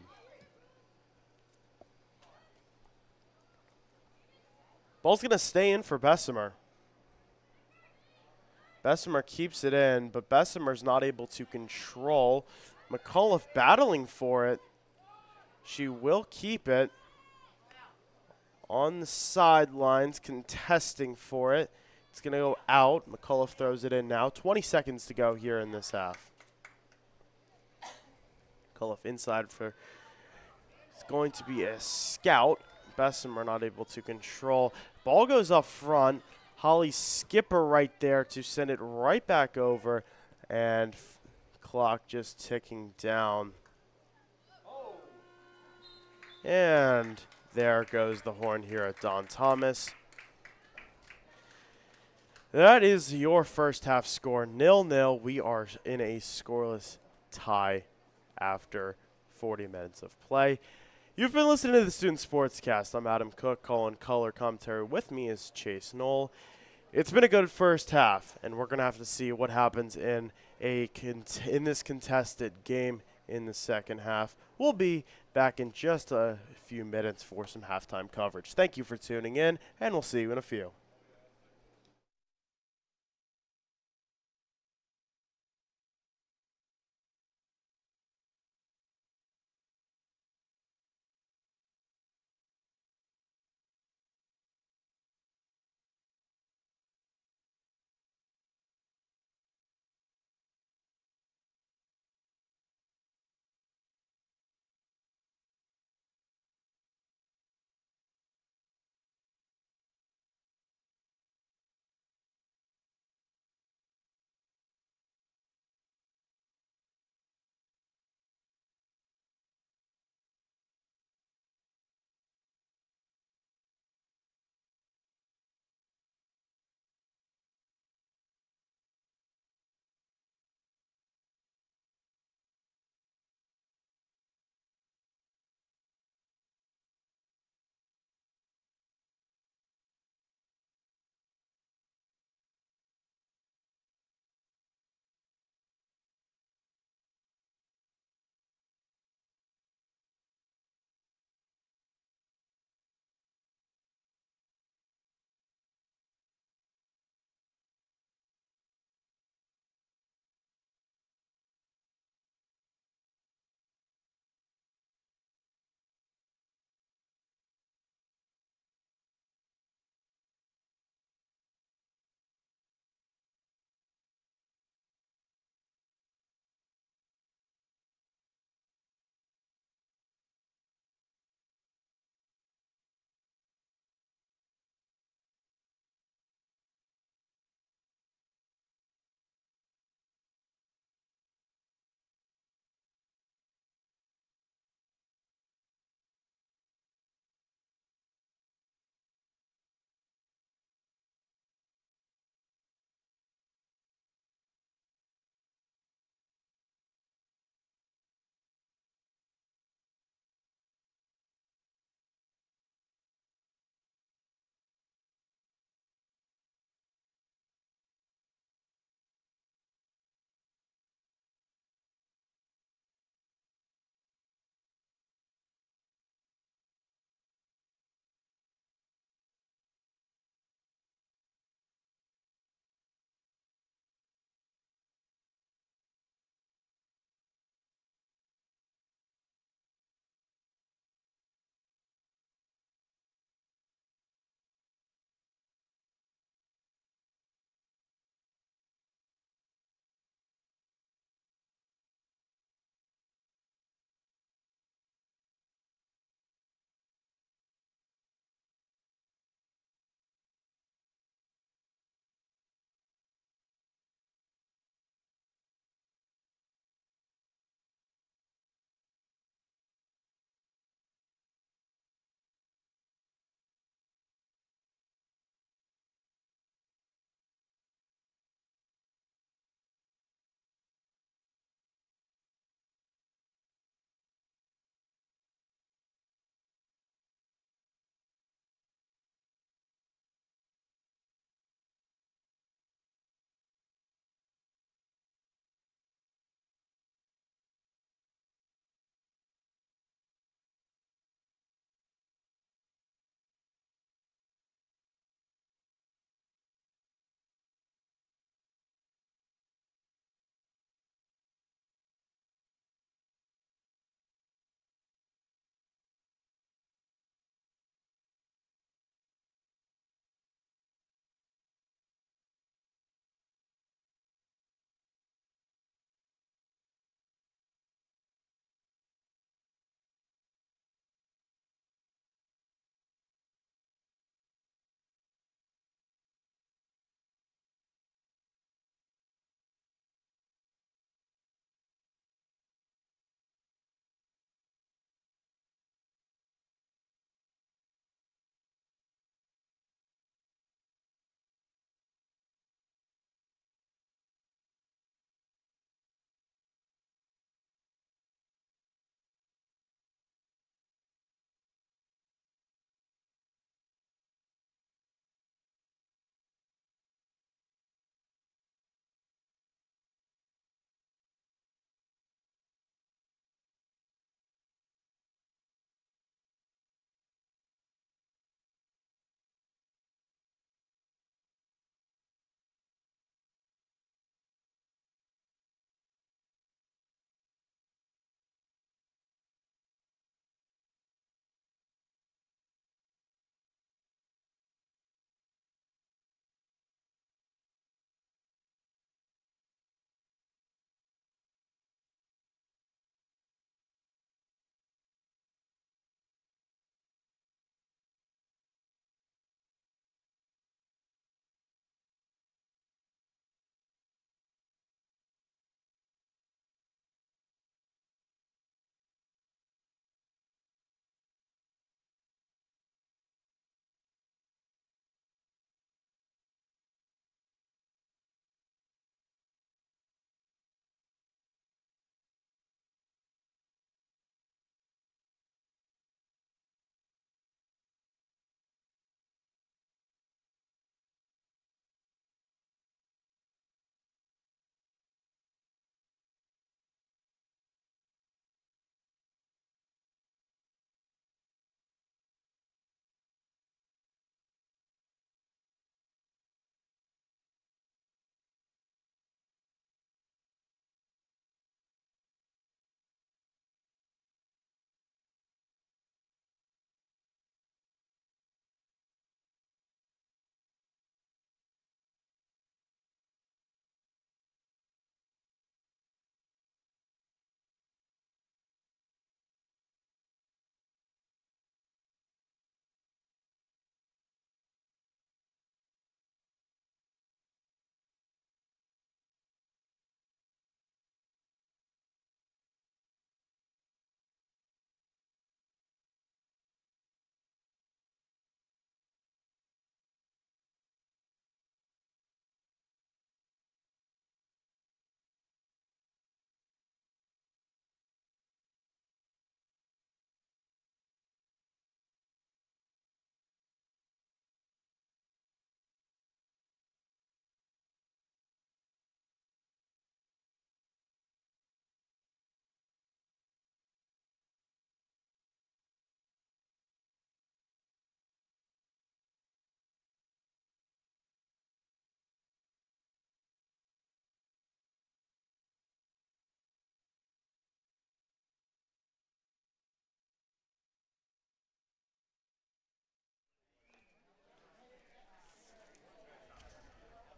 Ball's going to stay in for Bessemer. Bessemer keeps it in, but Bessemer's not able to control. McCullough battling for it. She will keep it. On the sidelines, contesting for it. It's going to go out. McCullough throws it in now. 20 seconds to go here in this half. McCullough inside for, it's going to be a Scout. Bessemer not able to control. Ball goes up front. Holly Skipper right there to send it right back over. And clock just ticking down. And there goes the horn here at Don Thomas. That is your first half score, 0-0. We are in a scoreless tie after 40 minutes of play. You've been listening to the Student Sportscast. I'm Adam Cooke, calling color commentary. With me is Chase Noel. It's been a good first half, and we're going to have to see what happens in this contested game in the second half. We'll be back in just a few minutes for some halftime coverage. Thank you for tuning in, and we'll see you in a few.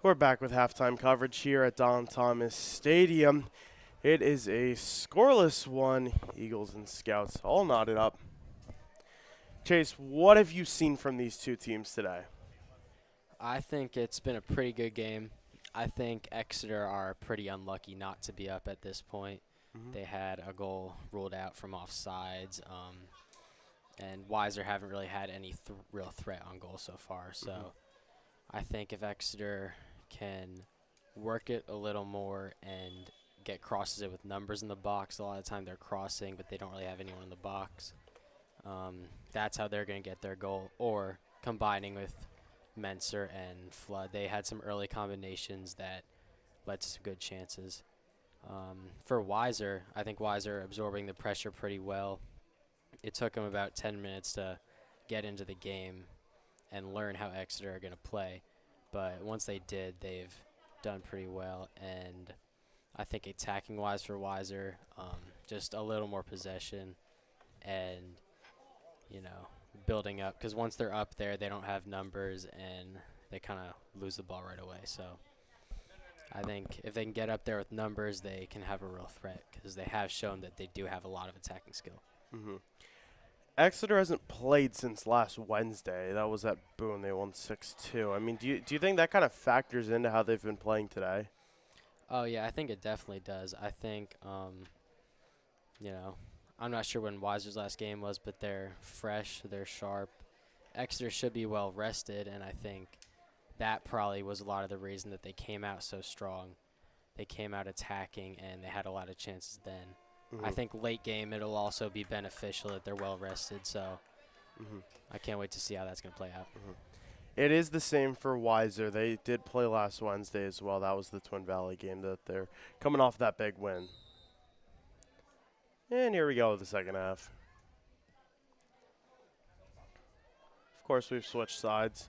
We're back with halftime coverage here at Don Thomas Stadium. It is a scoreless one. Eagles and Scouts all knotted up. Chase, what have you seen from these two teams today? I think it's been a pretty good game. I think Exeter are pretty unlucky not to be up at this point. They had a goal ruled out from offsides, and Weiser haven't really had any real threat on goal so far. So I think if Exeter can work it a little more and get crosses in with numbers in the box, a lot of the time they're crossing, but they don't really have anyone in the box. That's how they're going to get their goal, or combining with Menser and Flood. They had some early combinations that led to some good chances. For Weiser, I think Weiser absorbing the pressure pretty well. It took him about 10 minutes to get into the game and learn how Exeter are going to play. But once they did, they've done pretty well. And I think attacking-wise for Weiser, just a little more possession and, building up. Because once they're up there, they don't have numbers and they kind of lose the ball right away. So I think if they can get up there with numbers, they can have a real threat because they have shown that they do have a lot of attacking skill. Exeter hasn't played since last Wednesday. That was at Boone. They won 6-2. I mean, do you think that kind of factors into how they've been playing today? Oh, yeah, I think it definitely does. I think, I'm not sure when Weiser's last game was, but they're fresh, they're sharp. Exeter should be well rested, and I think that probably was a lot of the reason that they came out so strong. They came out attacking, and they had a lot of chances then. I think late game it'll also be beneficial that they're well rested, so I can't wait to see how that's going to play out. It is the same for Weiser. They did play last Wednesday as well. That was the Twin Valley game that they're coming off that big win. And here we go with the second half. Of course, we've switched sides.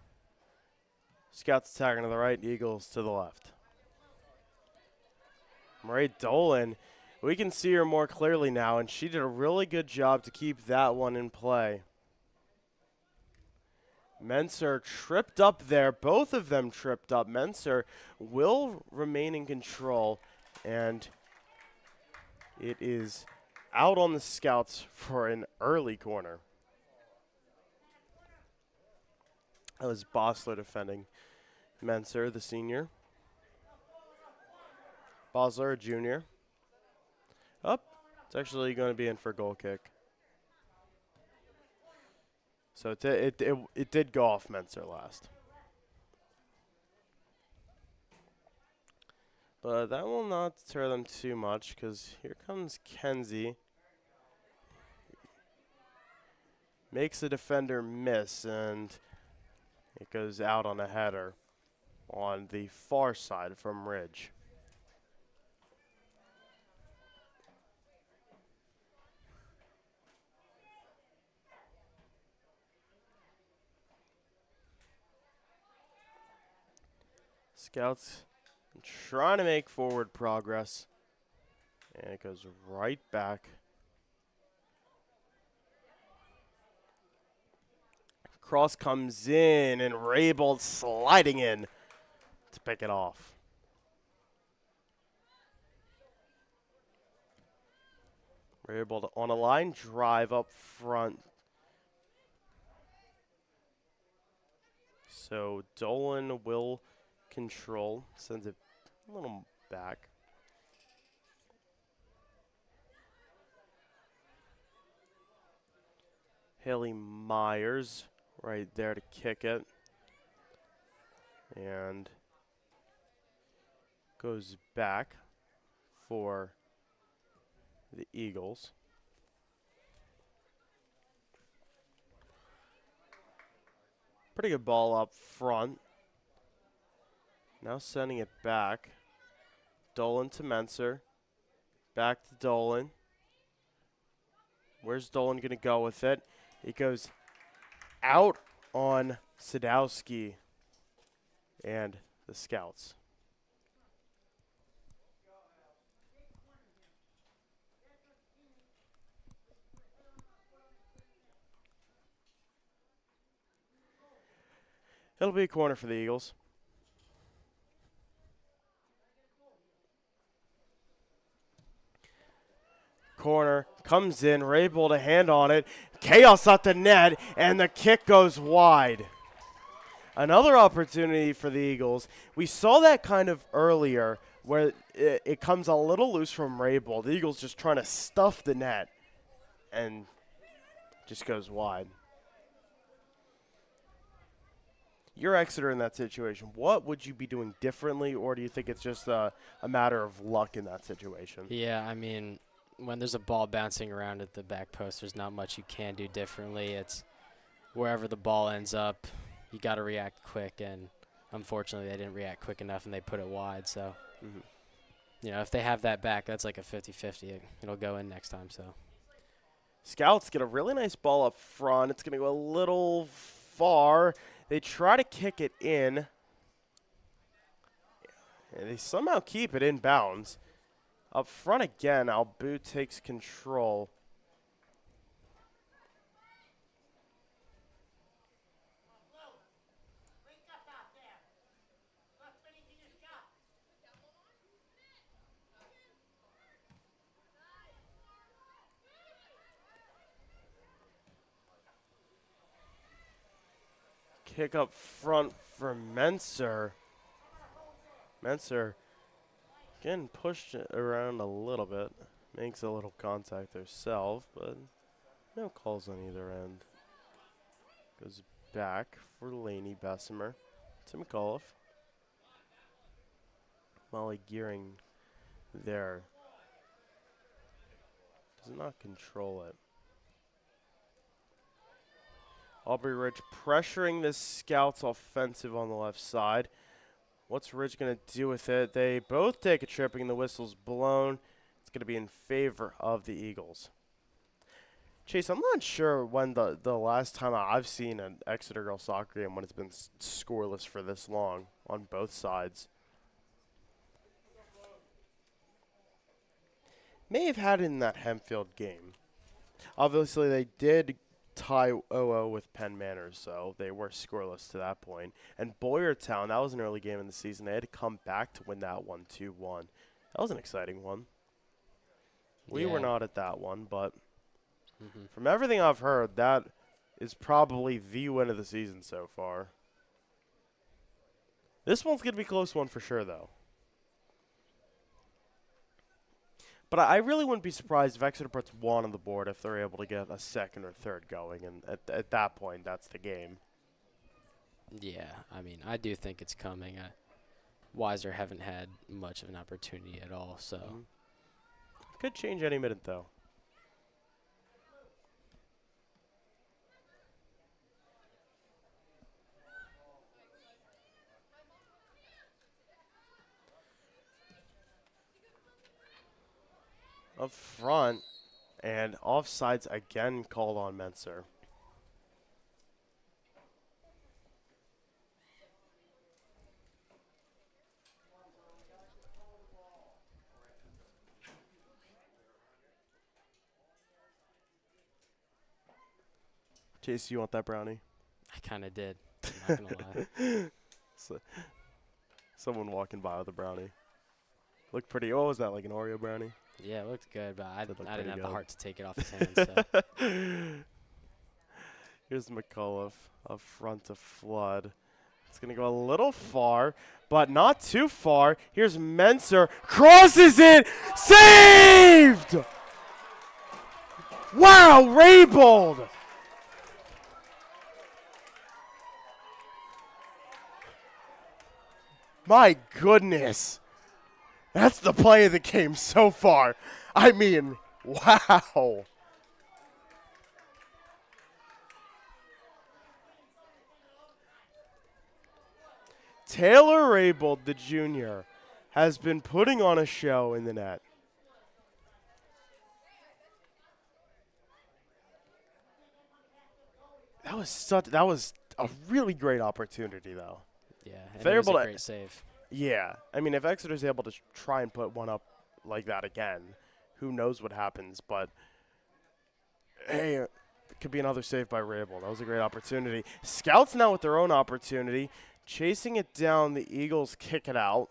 Scouts attacking to the right, Eagles to the left. Marie Dolan, we can see her more clearly now, and she did a really good job to keep that one in play. Menser tripped up there. Both of them tripped up. Menser will remain in control, and it is out on the Scouts for an early corner. That was Bossler defending Menser, the senior. Bossler, a junior. Up. It's actually going to be in for a goal kick. So it did go off Menser last. But that will not deter them too much because here comes Kenzie. Makes a defender miss, and it goes out on a header on the far side from Ridge. Scouts trying to make forward progress, and it goes right back. Cross comes in, and Raybold sliding in to pick it off. Raybold on a line drive up front. So Dolan will control, sends it a little back. Haley Myers right there to kick it. And goes back for the Eagles. Pretty good ball up front. Now sending it back. Dolan to Menser. Back to Dolan. Where's Dolan going to go with it? It goes out on Sadowski and the Scouts. It'll be a corner for the Eagles. corner, comes in, Rabel to hand on it. Chaos at the net, and the kick goes wide. Another opportunity for the Eagles. We saw that kind of earlier where it comes a little loose from Rabel. The Eagles just trying to stuff the net and just goes wide. You're Exeter in that situation. What would you be doing differently, or do you think it's just a matter of luck in that situation? Yeah, I mean, when there's a ball bouncing around at the back post, there's not much you can do differently. It's wherever the ball ends up, you got to react quick, and unfortunately they didn't react quick enough and they put it wide. So, you know, if they have that back, that's like a 50-50. It'll go in next time. So, Scouts get a really nice ball up front. It's going to go a little far. They try to kick it in, and they somehow keep it in bounds. Up front again, Albu takes control. Kick up front for Menser. Menser getting pushed around a little bit. Makes a little contact herself, but no calls on either end. Goes back for Laney Bessemer to McAuliffe. Molly Gearing there. Does not control it. Aubrey Ridge pressuring the Scouts offensive on the left side. What's Ridge going to do with it? They both take a tripping. The whistle's blown. It's going to be in favor of the Eagles. Chase, I'm not sure when the last time I've seen an Exeter girls soccer game when it's been scoreless for this long on both sides. May have had it in that Hempfield game. Obviously, they did tie 0-0 with Penn Manor, so they were scoreless to that point. And Boyertown, that was an early game in the season. They had to come back to win that one 2-1. That was an exciting one. We were not at that one, but from everything I've heard, that is probably the win of the season so far. This one's going to be a close one for sure, though. But I really wouldn't be surprised if Exeter puts one on the board if they're able to get a second or third going. And at that point, that's the game. yeah, I mean, I do think it's coming. Weiser haven't had much of an opportunity at all, so. Could change any minute, though. Up front, and offsides again called on Menser. Chase, you want that brownie? I kind of did. I'm not going to lie. Someone walking by with a brownie. Looked pretty. What was that, like an Oreo brownie? Yeah, it looked good, but I didn't have good. the heart to take it off his hands. So. Here's McAuliffe up front to Flood. It's going to go a little far, but not too far. Here's Menser. Crosses it! Saved! Wow, Raybold! My goodness. That's the play of the game so far. I mean, wow. Taylor Raybold, the junior, has been putting on a show in the net. That was a really great opportunity, though. Yeah, and They're it was able a to- great save. Yeah, I mean, if Exeter's able to try and put one up like that again, who knows what happens, but hey, it could be another save by Rabel. That was a great opportunity. Scouts now with their own opportunity, chasing it down, the Eagles kick it out.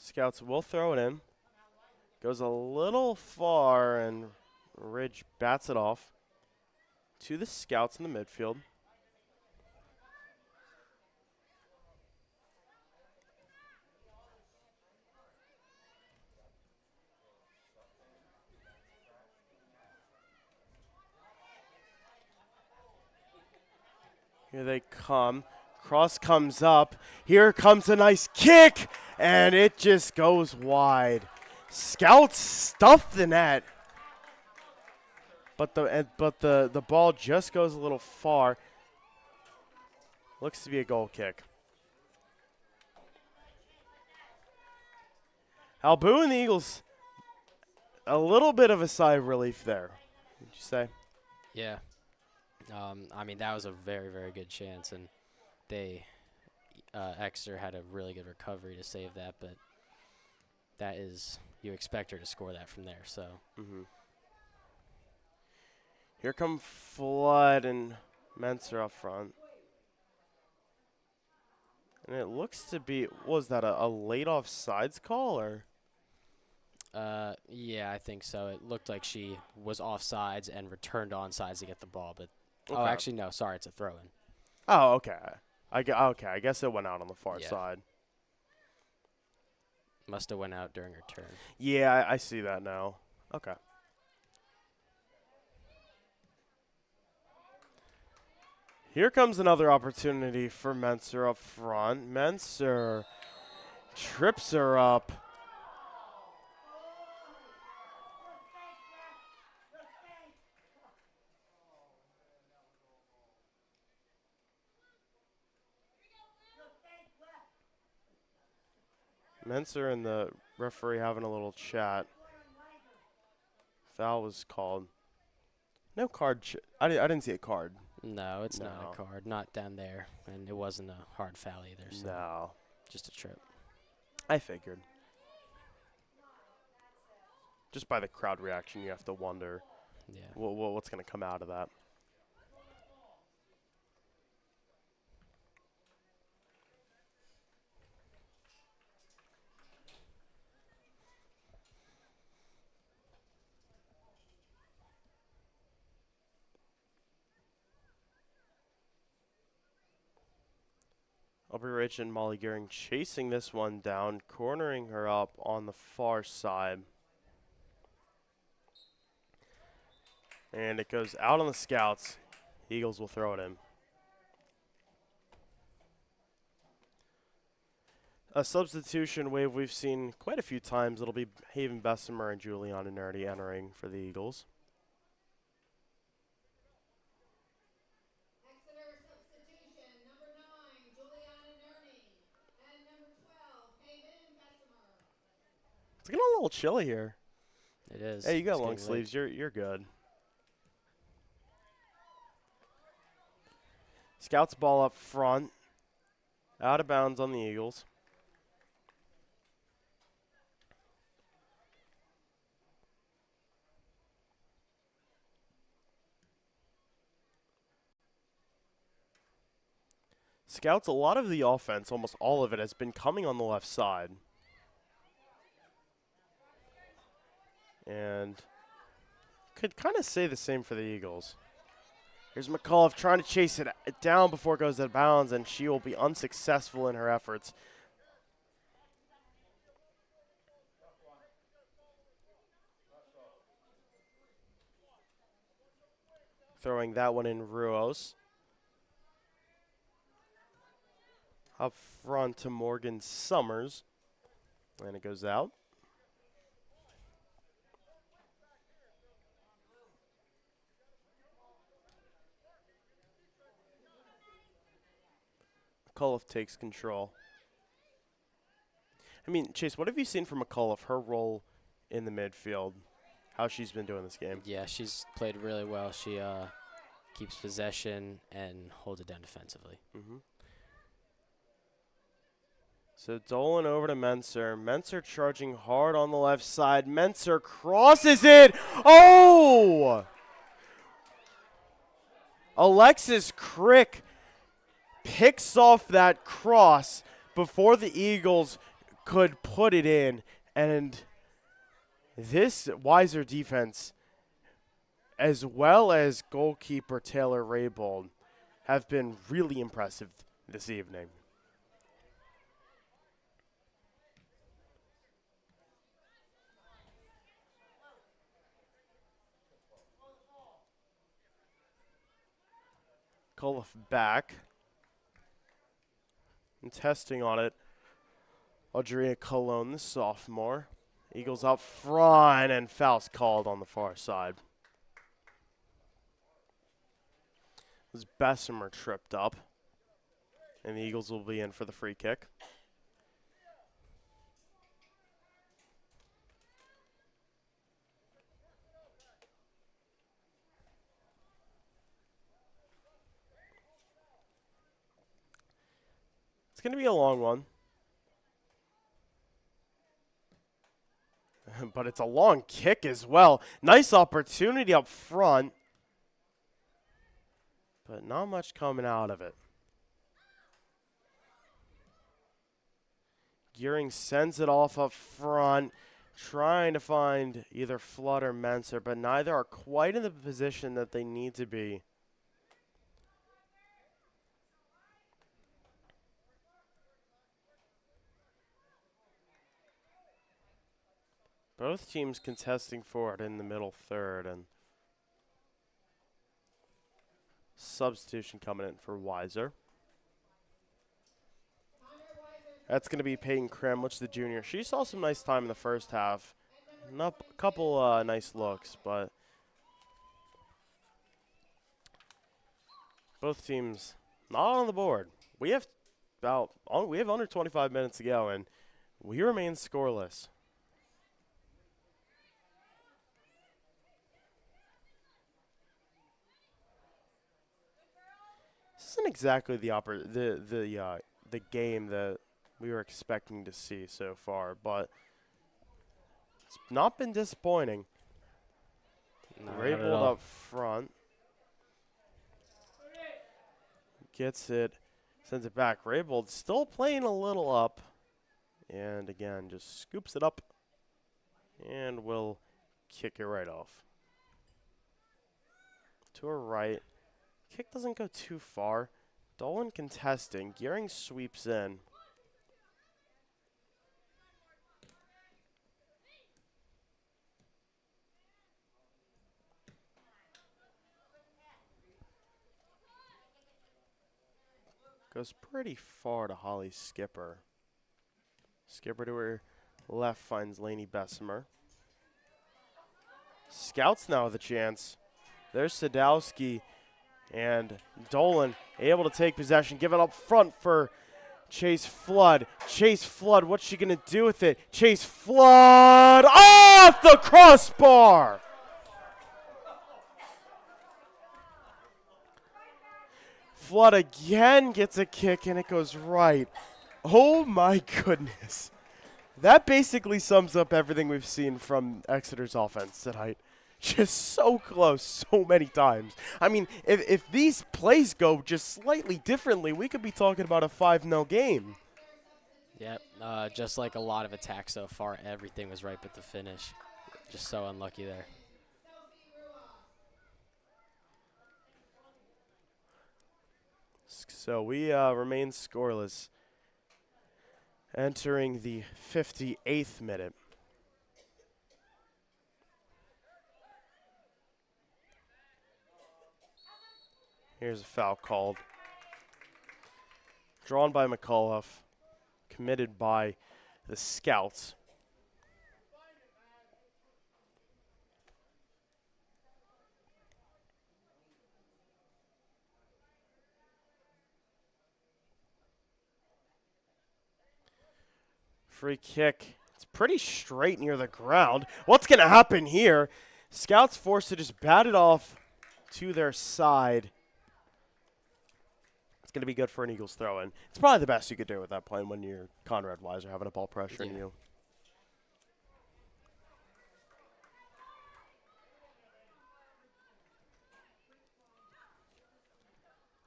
Scouts will throw it in. Goes a little far, and Ridge bats it off to the Scouts in the midfield. Here they come. Cross comes up. Here comes a nice kick, and it just goes wide. Scouts stuff the net, but the ball just goes a little far. Looks to be a goal kick. Albu and the Eagles, a little bit of a sigh of relief there, would you say? Yeah. I mean, that was a very, very good chance, and Exeter had a really good recovery to save that, but that is, you expect her to score that from there, so. Here come Flood and Menser up front. And it looks to be, was that a late offsides call, or? Yeah, I think so. It looked like she was offsides and returned onsides to get the ball, but Okay. oh, actually no, sorry, it's a throw-in. Oh, okay. Okay, I guess it went out on the far Yeah. side. Must have went out during her turn. Yeah, I see that now. Okay. Here comes another opportunity for Menser up front. Menser trips her up. Menser and the referee having a little chat. Foul was called. No card. I didn't see a card. No, it's not No. a card. Not down there. And it wasn't a hard foul either. So No. just a trip. I figured. Just by the crowd reaction, you have to wonder Yeah. what's going to come out of that. Aubrey Rich and Molly Gehring chasing this one down, cornering her up on the far side. And it goes out on the Scouts. Eagles will throw it in. A substitution wave we've seen quite a few times. It'll be Haven Bessemer and Juliana Nerdy entering for the Eagles. Exeter substitution, number 9, Juliana Nerney, and number 12, Haven Bessemer. It's getting a little chilly here. It is. Hey, you got It's long getting late. sleeves. You're good. Scouts ball up front. Out of bounds on the Eagles. Scouts, a lot of the offense, almost all of it, has been coming on the left side. And could kind of say the same for the Eagles. Here's McAuliffe trying to chase it down before it goes out of bounds, and she will be unsuccessful in her efforts. Throwing that one in Ruos. Up front to Morgan Summers. And it goes out. McAuliffe takes control. I mean, Chase, what have you seen from McAuliffe, her role in the midfield, how she's been doing this game? Yeah, she's played really well. She keeps possession and holds it down defensively. So Dolan over to Menser. Menser charging hard on the left side. Menser crosses it. Oh! Alexis Crick picks off that cross before the Eagles could put it in. And this Weiser defense, as well as goalkeeper Taylor Raybold, have been really impressive this evening. Coliff back. And testing on it, Audrina Colon, the sophomore. Eagles up front, and foul's called on the far side. As Bessemer tripped up, and the Eagles will be in for the free kick. It's going to be a long one. But it's a long kick as well. Nice opportunity up front. But not much coming out of it. Gearing sends it off up front, trying to find either Flood or Menser, but neither are quite in the position that they need to be. Both teams contesting for it in the middle third, and substitution coming in for Weiser. That's going to be Peyton Kremlich, the junior. She saw some nice time in the first half. A couple nice looks, but both teams not on the board. We have under 25 minutes to go, and we remain scoreless. This isn't exactly the game that we were expecting to see so far, but it's not been disappointing. Raybold up front. Gets it, sends it back. Raybold still playing a little up. And again, just scoops it up and will kick it right off. To her right. Kick doesn't go too far. Dolan contesting. Gearing sweeps in. Goes pretty far to Holly Skipper. Skipper to her left finds Lainey Bessemer. Scouts now with a chance. There's Sadowski and Dolan able to take possession. Give it up front for Chase Flood. Chase Flood, what's she going to do with it? Chase Flood off the crossbar! Flood again gets a kick, and it goes right. Oh, my goodness. That basically sums up everything we've seen from Exeter's offense tonight. Just so close so many times. I mean, if these plays go just slightly differently, we could be talking about a 5-0 game. Yep, just like a lot of attacks so far, everything was right but the finish. Just so unlucky there. So we remain scoreless. Entering the 58th minute. Here's a foul called. Drawn by McAuliffe. Committed by the Scouts. Free kick. It's pretty straight near the ground. What's going to happen here? Scouts forced to just bat it off to their side. It's going to be good for an Eagles throw-in. It's probably the best you could do with that play when you're Conrad Weiser having a ball pressuring you.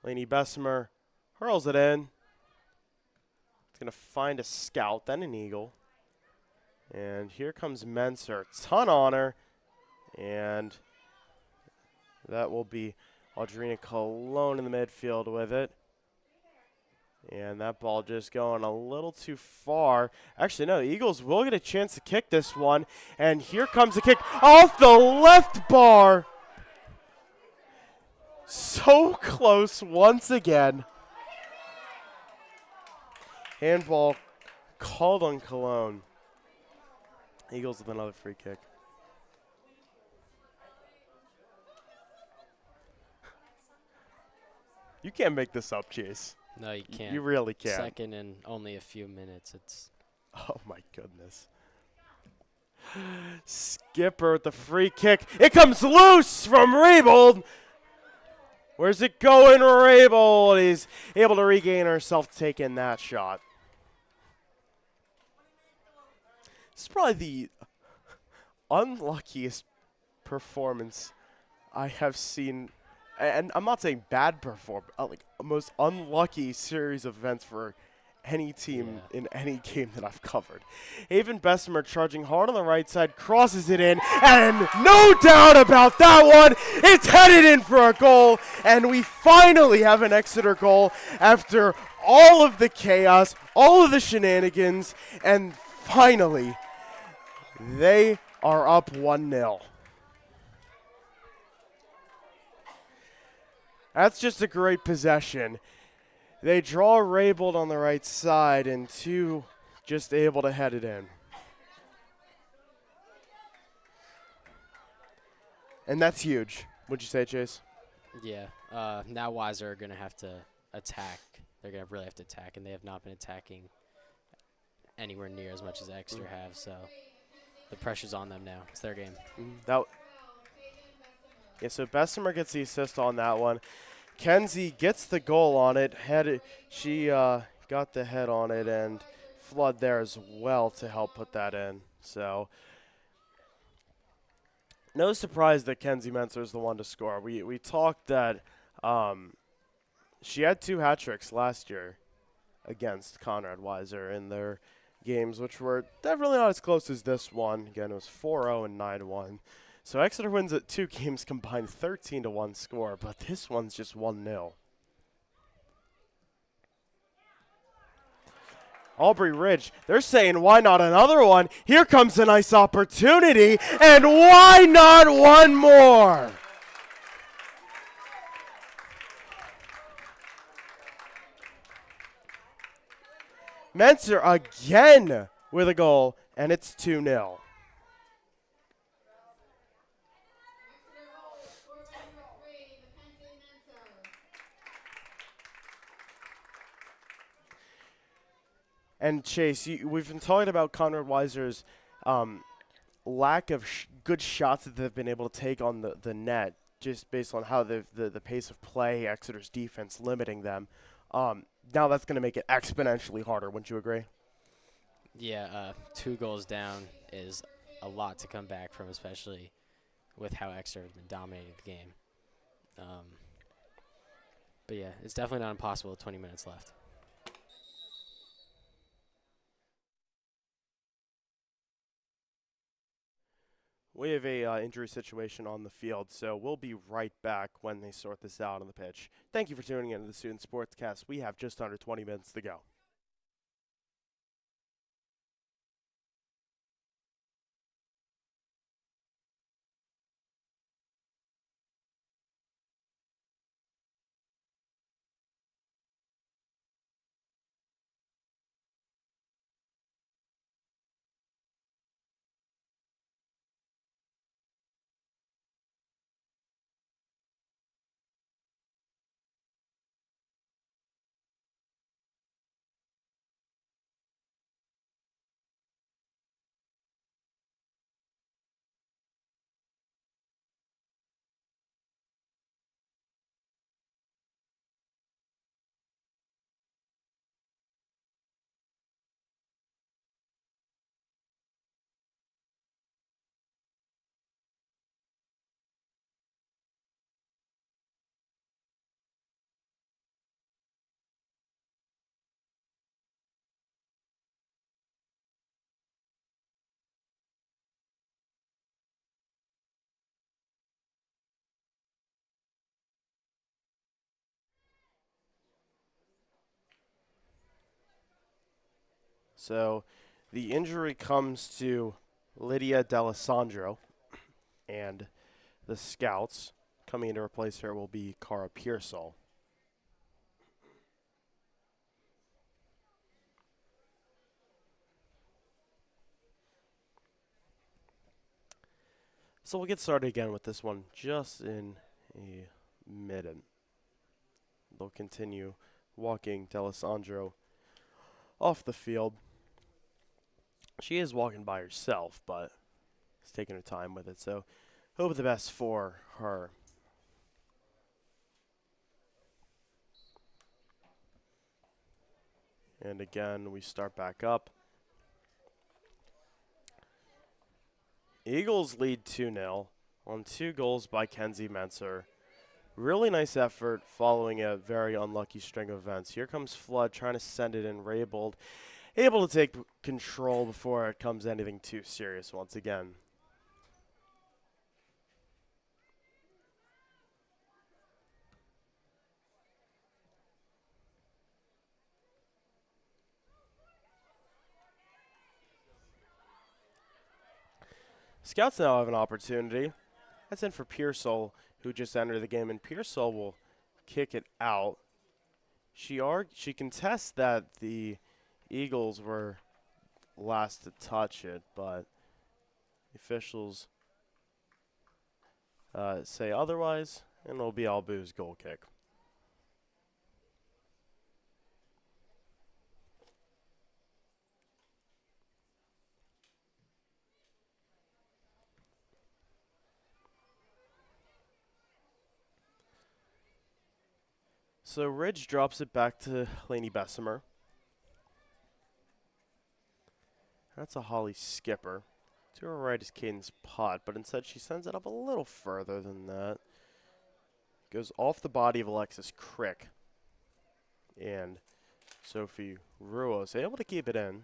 Lainey Bessemer hurls it in. going to find a scout, then an eagle. And here comes Menser. Ton on her. And that will be Audrina Colon in the midfield with it. And that ball just going a little too far. Actually, no, the Eagles will get a chance to kick this one. And here comes a kick off the left bar. So close once again. Handball called on Cologne. Eagles with another free kick. You can't make this up, Chase. No, you can't. You really can't. Second in only a few minutes. It's Oh, my goodness. Skipper with the free kick. It comes loose from Raybold. Where's it going, Raybold? He's able to regain herself taking that shot. This is probably the unluckiest performance I have seen. And I'm not saying bad performance, like most unlucky series of events for any team in any game that I've covered. Haven Bessemer charging hard on the right side, crosses it in, and no doubt about that one, it's headed in for a goal, and we finally have an Exeter goal after all of the chaos, all of the shenanigans, and finally, they are up 1-0. That's just a great possession. They draw Raybold on the right side, and two just able to head it in. And that's huge. What'd you say, Chase? yeah. Now Weiser are going to have to attack. They're going to really have to attack, and they have not been attacking anywhere near as much as Exeter have. So the pressure's on them now. It's their game. So Bessemer gets the assist on that one. Kenzie gets the goal on it. She got the head on it, and Flood there as well to help put that in. So no surprise that Kenzie Menser is the one to score. We talked that she had 2 hat tricks last year against Conrad Weiser in their games, which were definitely not as close as this one. Again, it was 4-0 and 9-1. So Exeter wins at 2 games combined 13-1 score, but this one's just 1-0. Aubrey Ridge, they're saying, why not another one? Here comes a nice opportunity, and why not one more? Menser again with a goal, and it's 2-0. And Chase, we've been talking about Conrad Weiser's lack of good shots that they've been able to take on the net, just based on how the pace of play, Exeter's defense limiting them. Now that's going to make it exponentially harder, wouldn't you agree? Yeah, 2 goals down is a lot to come back from, especially with how Exeter has been dominating the game. But yeah, it's definitely not impossible with 20 minutes left. We have a injury situation on the field, so we'll be right back when they sort this out on the pitch. Thank you for tuning in to the Student Sportscast. We have just under 20 minutes to go. So the injury comes to Lydia D'Alessandro, and the Scouts coming in to replace her will be Cara Pearsall. So we'll get started again with this one just in a minute. They'll continue walking D'Alessandro off the field. She is walking by herself, but is taking her time with it. So hope the best for her. And again, we start back up. Eagles lead 2-0 on 2 goals by Kenzie Menser. Really nice effort following a very unlucky string of events. Here comes Flood trying to send it in. Raybold able to take control before it comes anything too serious once again. Scouts now have an opportunity. That's in for Pearsall, who just entered the game, and Pearsall will kick it out. She contests that the Eagles were last to touch it, but the officials say otherwise, and it'll be Albu's goal kick. So Ridge drops it back to Lainey Bessemer. That's a Holly Skipper. To her right is Cadence Pott, but instead she sends it up a little further than that. Goes off the body of Alexis Crick. And Sophie Ruos able to keep it in.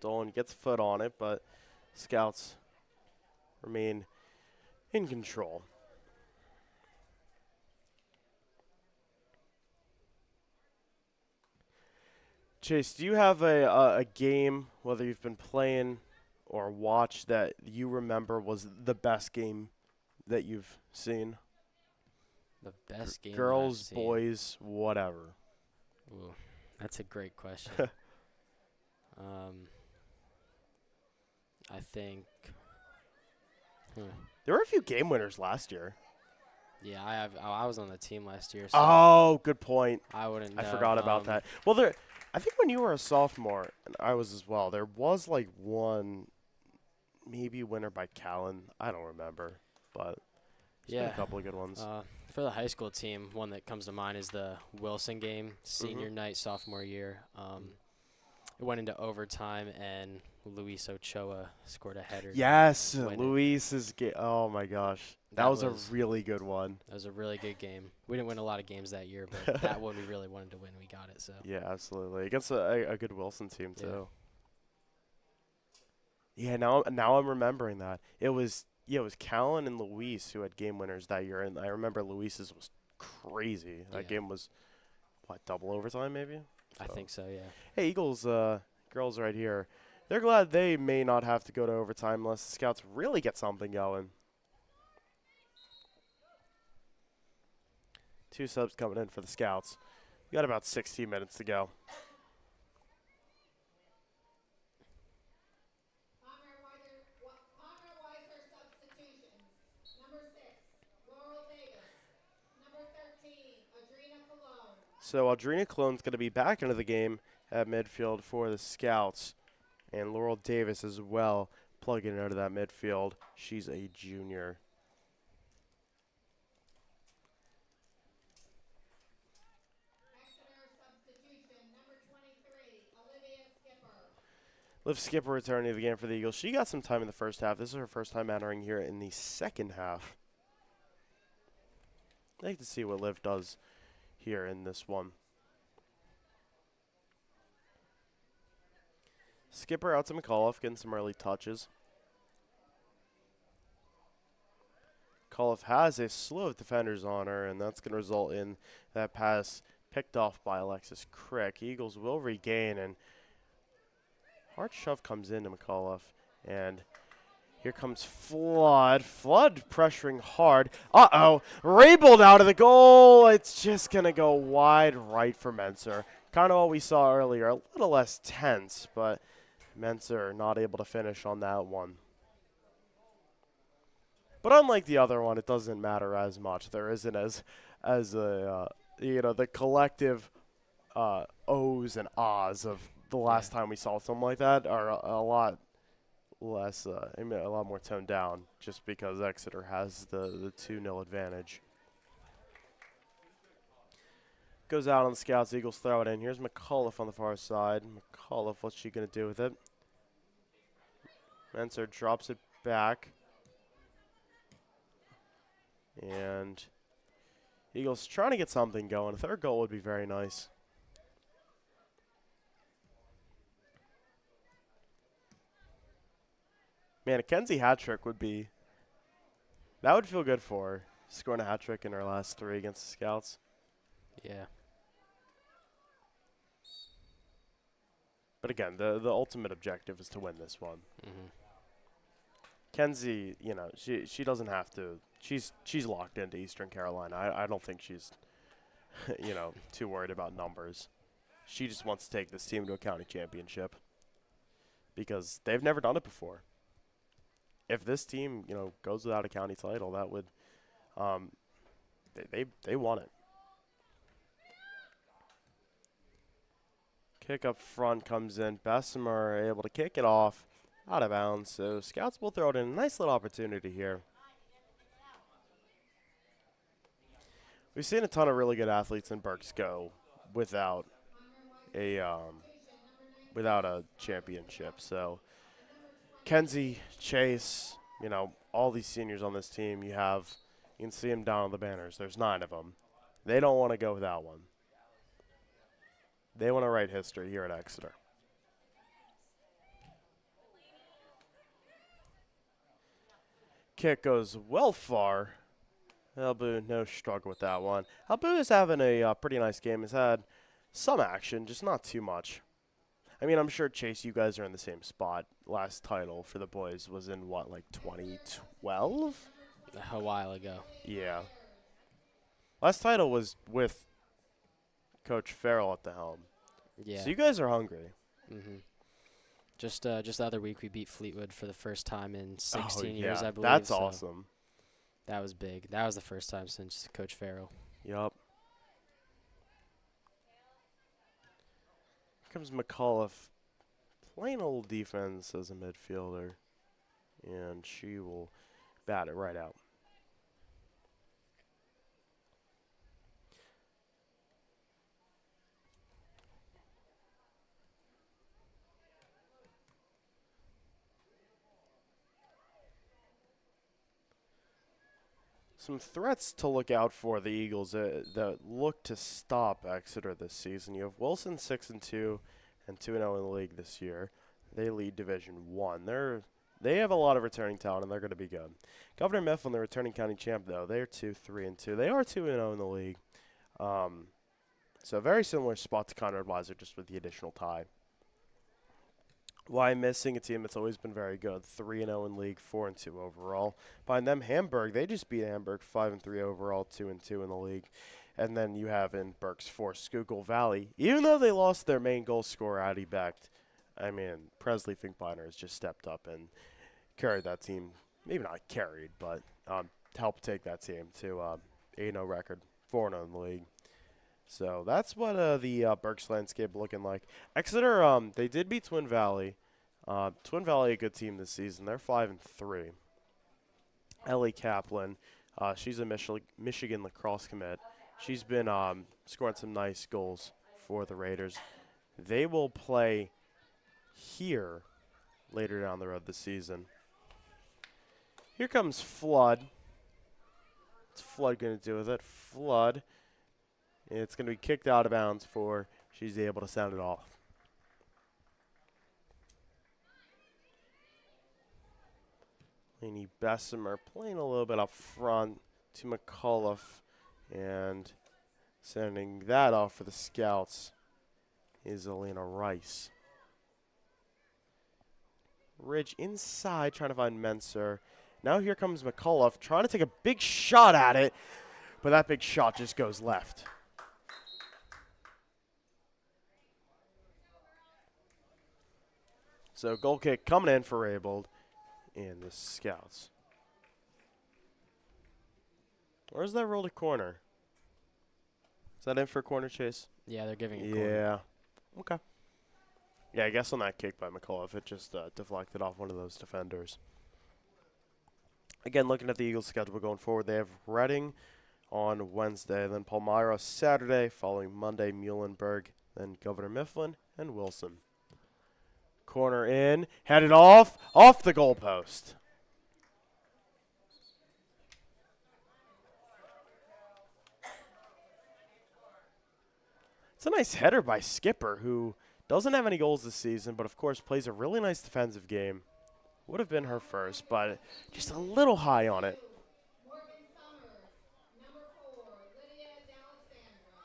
Dolan gets foot on it, but Scouts remain in control. Chase, do you have a game, whether you've been playing or watched, that you remember was the best game that you've seen? The best game. Girls, I've seen. boys, whatever. Ooh, that's a great question. I think. There were a few game winners last year. Yeah, I was on the team last year. So Oh, good point. I wouldn't know. I forgot about that. Well, I think when you were a sophomore, and I was as well, there was like one maybe winner by Callan. I don't remember, but there's been a couple of good ones. For the high school team, one that comes to mind is the Wilson game, senior night, sophomore year. It went into overtime, and Luis Ochoa scored a header. Yes, to win it. Luis's game. Oh, my gosh. That was a really good one. That was a really good game. We didn't win a lot of games that year, but that one we really wanted to win. We got it. So Yeah, absolutely. Against a good Wilson team, too. Yeah, now I'm remembering that. It was Callan and Luis who had game winners that year, and I remember Luis's was crazy. That game was, double overtime maybe? I think so, yeah. Hey, Eagles girls right here. They're glad they may not have to go to overtime unless the Scouts really get something going. 2 subs coming in for the Scouts. We got about 16 minutes to go. Conrad Weiser substitutions. Number 6, Laurel Davis. Number 13, Adrena Cologne. So Adrena Cologne's going to be back into the game at midfield for the Scouts. And Laurel Davis as well, plugging into that midfield. She's a junior. Exeter substitution. Number 23, Olivia Skipper. Liv Skipper returning to the game for the Eagles. She got some time in the first half. This is her first time entering here in the second half. I'd like to see what Liv does here in this one. Skipper out to McAuliffe, getting some early touches. McAuliffe has a slew of defenders on her, and that's going to result in that pass Picked off by Alexis Crick. Eagles will regain, and hard shove comes into McAuliffe. And here comes Flood. Flood pressuring hard. Uh-oh. Rabeled out of the goal. It's just going to go wide right for Menser. Kind of what we saw earlier. A little less tense, but Menser not able to finish on that one. But unlike the other one, it doesn't matter as much. There isn't as a the collective ohs and ahs of the last time we saw something like that are a lot less, a lot more toned down, just because Exeter has the 2-0 advantage. Goes out on the scouts. Eagles throw it in. Here's McAuliffe on the far side. McAuliffe, what's she going to do with it? Menser drops it back. And Eagles trying to get something going. A third goal would be very nice. Man, a Kenzie hat trick would be, that would feel good for her. Scoring a hat trick in her last 3 against the Scouts. Yeah. But again, the ultimate objective is to win this one. Mm-hmm. Kenzie, she doesn't have to. She's locked into Eastern Carolina. I don't think she's, too worried about numbers. She just wants to take this team to a county championship because they've never done it before. If this team, goes without a county title, that would, they want it. Kick up front comes in. Bessemer able to kick it off out of bounds. So Scouts will throw it in. A nice little opportunity here. We've seen a ton of really good athletes in Berks go without a championship. So Kenzie, Chase, all these seniors on this team, you can see them down on the banners. There's 9 of them. They don't want to go without one. They want to write history here at Exeter. Kick goes well far. Albu, no struggle with that one. Albu is having a pretty nice game. He's had some action, just not too much. I mean, I'm sure, Chase, you guys are in the same spot. Last title for the boys was in, 2012? A while ago. Yeah. Last title was with Coach Farrell at the helm. Yeah. So you guys are hungry. Mm-hmm. Just the other week, we beat Fleetwood for the first time in 16 years, I believe. That's so awesome. That was big. That was the first time since Coach Farrell. Yup. Here comes McAuliffe, playing a little defense as a midfielder, and she will bat it right out. Some threats to look out for the Eagles that look to stop Exeter this season. You have Wilson 6-2 and 2-0 in the league this year. They lead Division 1. They have a lot of returning talent, and they're going to be good. Governor Mifflin, the returning county champ, though, they're 2-3-2. They are 2-0 in the league. So a very similar spot to Conrad Weiser, just with the additional tie. Why missing a team that's always been very good, 3-0 in league, 4-2 overall. Behind them, Hamburg, they just beat Hamburg 5-3 overall, 2-2 in the league. And then you have in Berks 4, Schuylkill Valley. Even though they lost their main goal scorer, Addie Becht, Presley Finkbeiner has just stepped up and carried that team. Maybe not carried, but helped take that team to 8-0 record, 4-0 in the league. So that's what the Berks landscape looking like. Exeter, they did beat Twin Valley. Twin Valley, a good team this season. They're 5-3. Ellie Kaplan, she's a Michigan lacrosse commit. She's been scoring some nice goals for the Raiders. They will play here later down the road this season. Here comes Flood. What's Flood going to do with it? Flood. It's going to be kicked out of bounds for she's able to sound it off. Lainey Bessemer playing a little bit up front to McAuliffe. And Sending that off for the Scouts is Alina Rice. Ridge inside, trying to find Menser. Now here comes McCullough, trying to take a big shot at it, but that big shot just goes left. So goal kick coming in for Raybold and the Scouts. Where's that roll to corner? Is that in for a corner, Chase? Yeah, they're giving it corner. Yeah. Okay. Yeah, I guess on that kick by McCullough, it just deflected off one of those defenders. Again, looking at the Eagles' schedule going forward, they have Reading on Wednesday, then Palmyra Saturday, following Monday, Muhlenberg, then Governor Mifflin and Wilson. Corner in, headed off the goalpost. It's a nice header by Skipper, who doesn't have any goals this season, but of course plays a really nice defensive game. Would have been her first, but just a little high on it. Morgan Summers, number 4, Lydia D'Alessandro.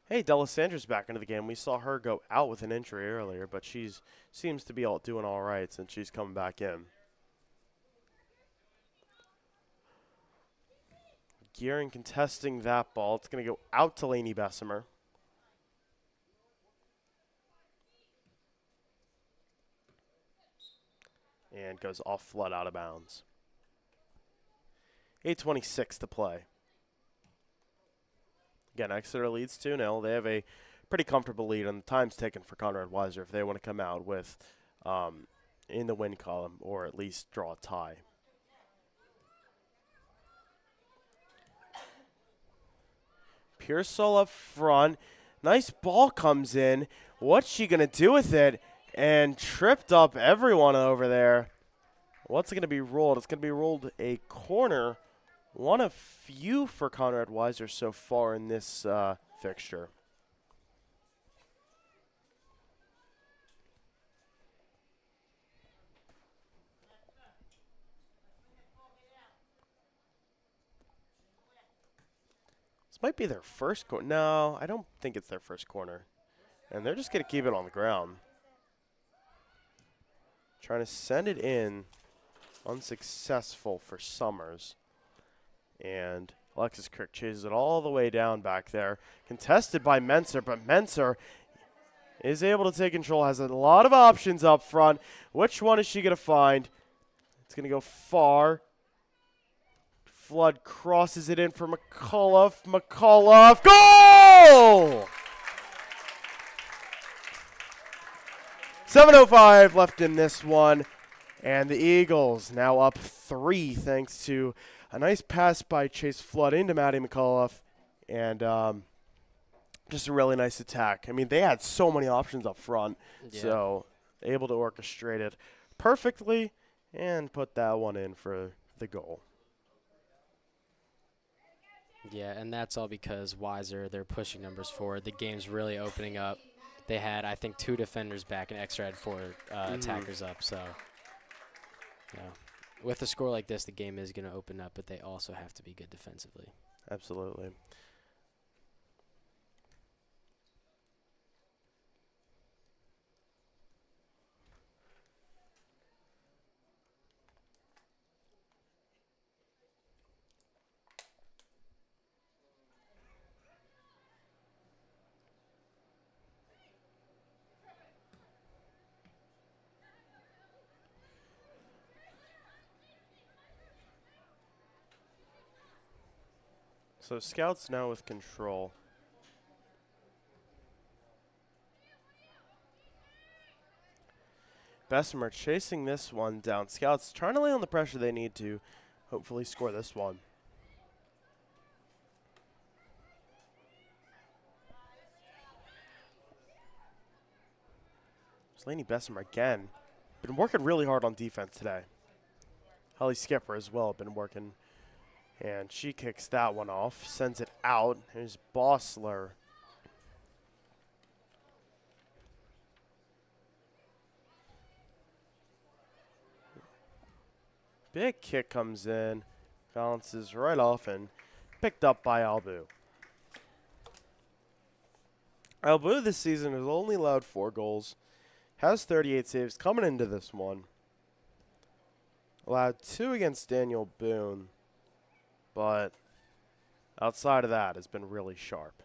Hey, D'Alessandra's back into the game. We saw her go out with an injury earlier, but she's seems to be doing all right since she's coming back in. Gearing contesting that ball. It's going to go out to Lainey Bessemer. And goes off flood out of bounds. 8:26 to play. Again, Exeter leads 2-0. They have a pretty comfortable lead, and the time's taken for Conrad Weiser if they want to come out with in the win column or at least draw a tie. Pearsall up front. Nice ball comes in. What's she going to do with it? And tripped up everyone over there. What's it going to be rolled? It's going to be rolled a corner. One of few for Conrad Weiser so far in this fixture. This might be their first corner. No, I don't think it's their first corner. And they're just going to keep it on the ground. Trying to send it in. Unsuccessful for Summers. And Alexis Crick chases it all the way down back there. Contested by Menser, but Menser is able to take control. Has a lot of options up front. Which one is she going to find? It's going to go far. Flood crosses it in for McCullough. McCullough. Goal! 7:05 left in this one. And the Eagles now up 3 thanks to a nice pass by Chase Flood into Maddie McCullough. And just a really nice attack. I mean, they had so many options up front. Yeah. So able to orchestrate it perfectly and put that one in for the goal. Yeah, and that's all because Weiser, they're pushing numbers forward. The game's really opening up. They had, I think, 2 defenders back, and Exeter had 4 attackers up. So, yeah, with a score like this, the game is going to open up, but they also have to be good defensively. Absolutely. So Scouts now with control. Bessemer chasing this one down. Scouts trying to lay on the pressure they need to hopefully score this one. Laney Bessemer again. Been working really hard on defense today. Holly Skipper as well been working. And she kicks that one off, sends it out. Here's Bossler. Big kick comes in, bounces right off and picked up by Albu. Albu this season has only allowed 4 goals, has 38 saves coming into this one. Allowed 2 against Daniel Boone, but outside of that has been really sharp.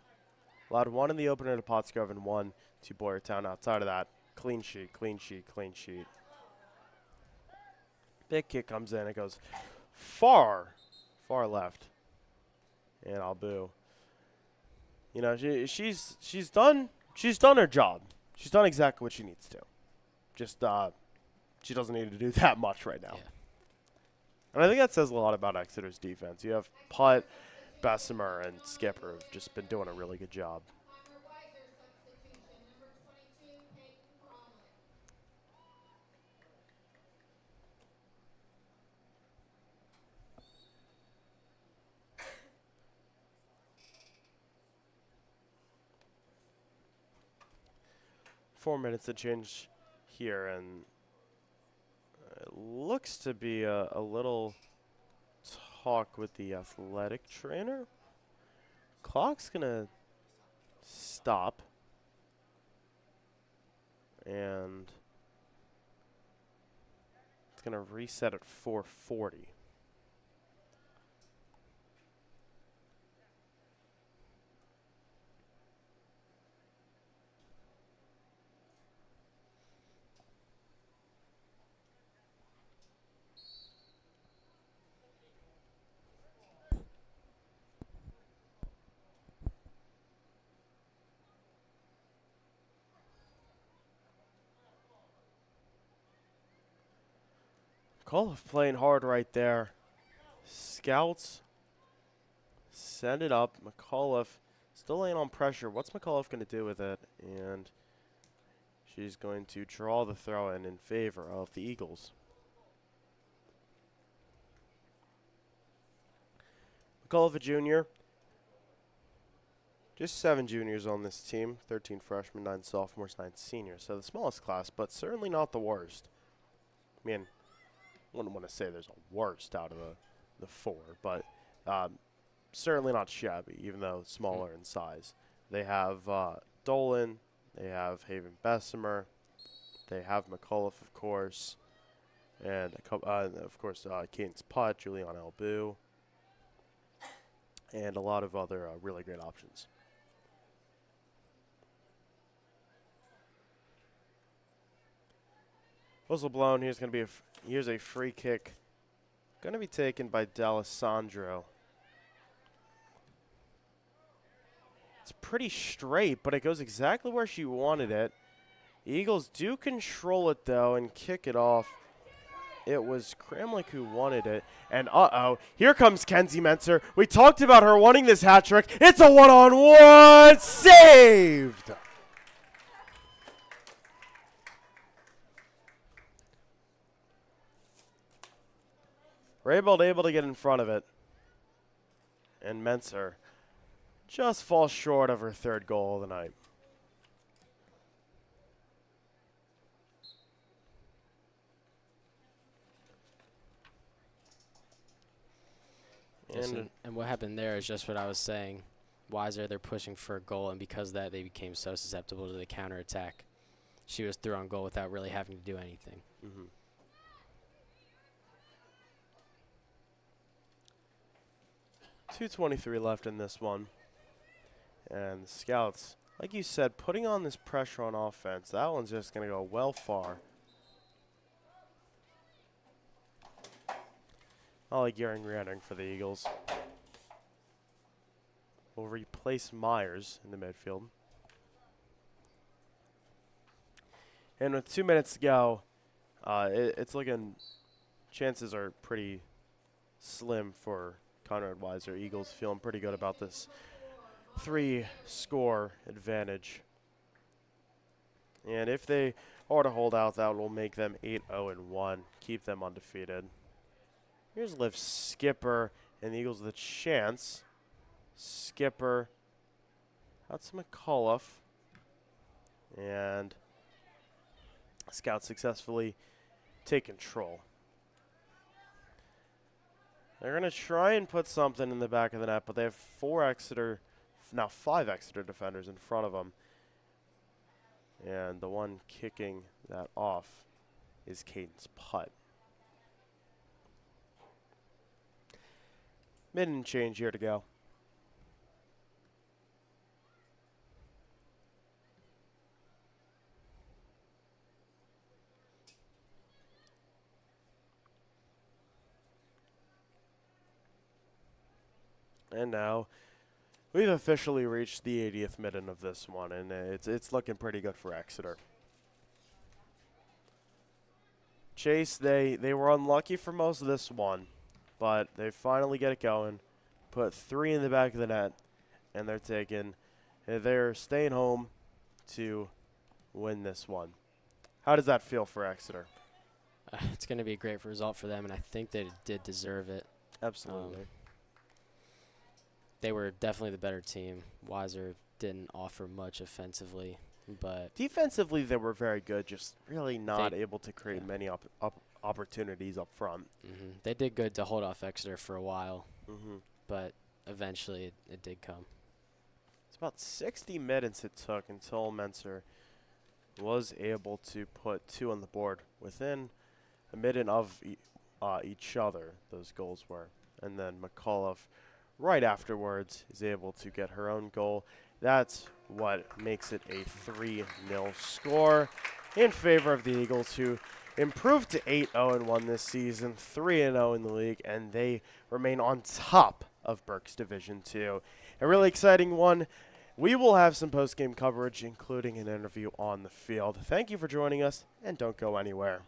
Allowed 1 in the opener to Pottsgrove and 1 to Boyertown. Outside of that, clean sheet, clean sheet, clean sheet. Big kick comes in. It goes far left. And Albu. You know, she's done her job. She's done exactly what she needs to. Just she doesn't need to do that much right now. Yeah. And I think that says a lot about Exeter's defense. You have Putt, Bessemer, and Skipper have just been doing a really good job. Conrad Weiser substitution, number 22, Peyton Cromley. 4 minutes to change here, and it looks to be a little talk with the athletic trainer. Clock's going to stop, and it's going to reset at 4:40. McAuliffe playing hard right there. Scouts send it up. McAuliffe still laying on pressure. What's McAuliffe going to do with it? And she's going to draw the throw in favor of the Eagles. McAuliffe, a junior. Just 7 juniors on this team. 13 freshmen, 9 sophomores, 9 seniors. So the smallest class, but certainly not the worst. I mean, I wouldn't want to say there's a worst out of the 4, but certainly not shabby, even though smaller in size. They have Dolan, they have Haven Bessemer, they have McAuliffe, of course, and of course Cadence Putt, Julian Albu, and a lot of other really great options. Whistle blown. Here's going to be here's a free kick. Going to be taken by D'Alessandro. It's pretty straight, but it goes exactly where she wanted it. Eagles do control it, though, and kick it off. It was Kramlik who wanted it. And, here comes Kenzie Mentzer. We talked about her wanting this hat trick. It's a one-on-one saved. Raybold able to get in front of it. And Mentzer just falls short of her 3rd goal of the night. And what happened there is just what I was saying. Weiser, they're pushing for a goal, and because of that, they became so susceptible to the counterattack. She was through on goal without really having to do anything. Mm-hmm. 2:23 left in this one. And the Scouts, like you said, putting on this pressure on offense. That one's just going to go well far. Ollie Gearing re-entering for the Eagles. Will replace Myers in the midfield. And with 2 minutes to go, it's looking, chances are pretty slim for Conrad Weiser. Eagles feeling pretty good about this 3-score advantage. And if they are to hold out, that will make them 8-0-1, keep them undefeated. Here's Liv Skipper, and the Eagles with a chance. Skipper, that's McAuliffe. And Scouts successfully take control. They're going to try and put something in the back of the net, but they have 5 Exeter defenders in front of them. And the one kicking that off is Caden's putt. Minute and change here to go. And now we've officially reached the 80th minute of this one, and it's looking pretty good for Exeter. Chase, they were unlucky for most of this one, but they finally get it going, put 3 in the back of the net, and they're staying home to win this one. How does that feel for Exeter? It's going to be a great result for them, and I think they did deserve it. Absolutely. They were definitely the better team. Weiser didn't offer much offensively, but Defensively, they were very good, just really not able to create many opportunities up front. they did good to hold off Exeter for a while, Mm-hmm. but eventually it did come. It's about 60 minutes it took until Menser was able to put 2 on the board within a minute of each other, those goals were. And then McAuliffe, right afterwards, is able to get her own goal. That's what makes it a 3-0 score in favor of the Eagles, who improved to 8-0-1 this season, 3-0 in the league, and they remain on top of Berks Division 2. A really exciting one. We will have some post-game coverage, including an interview on the field. Thank you for joining us, and don't go anywhere.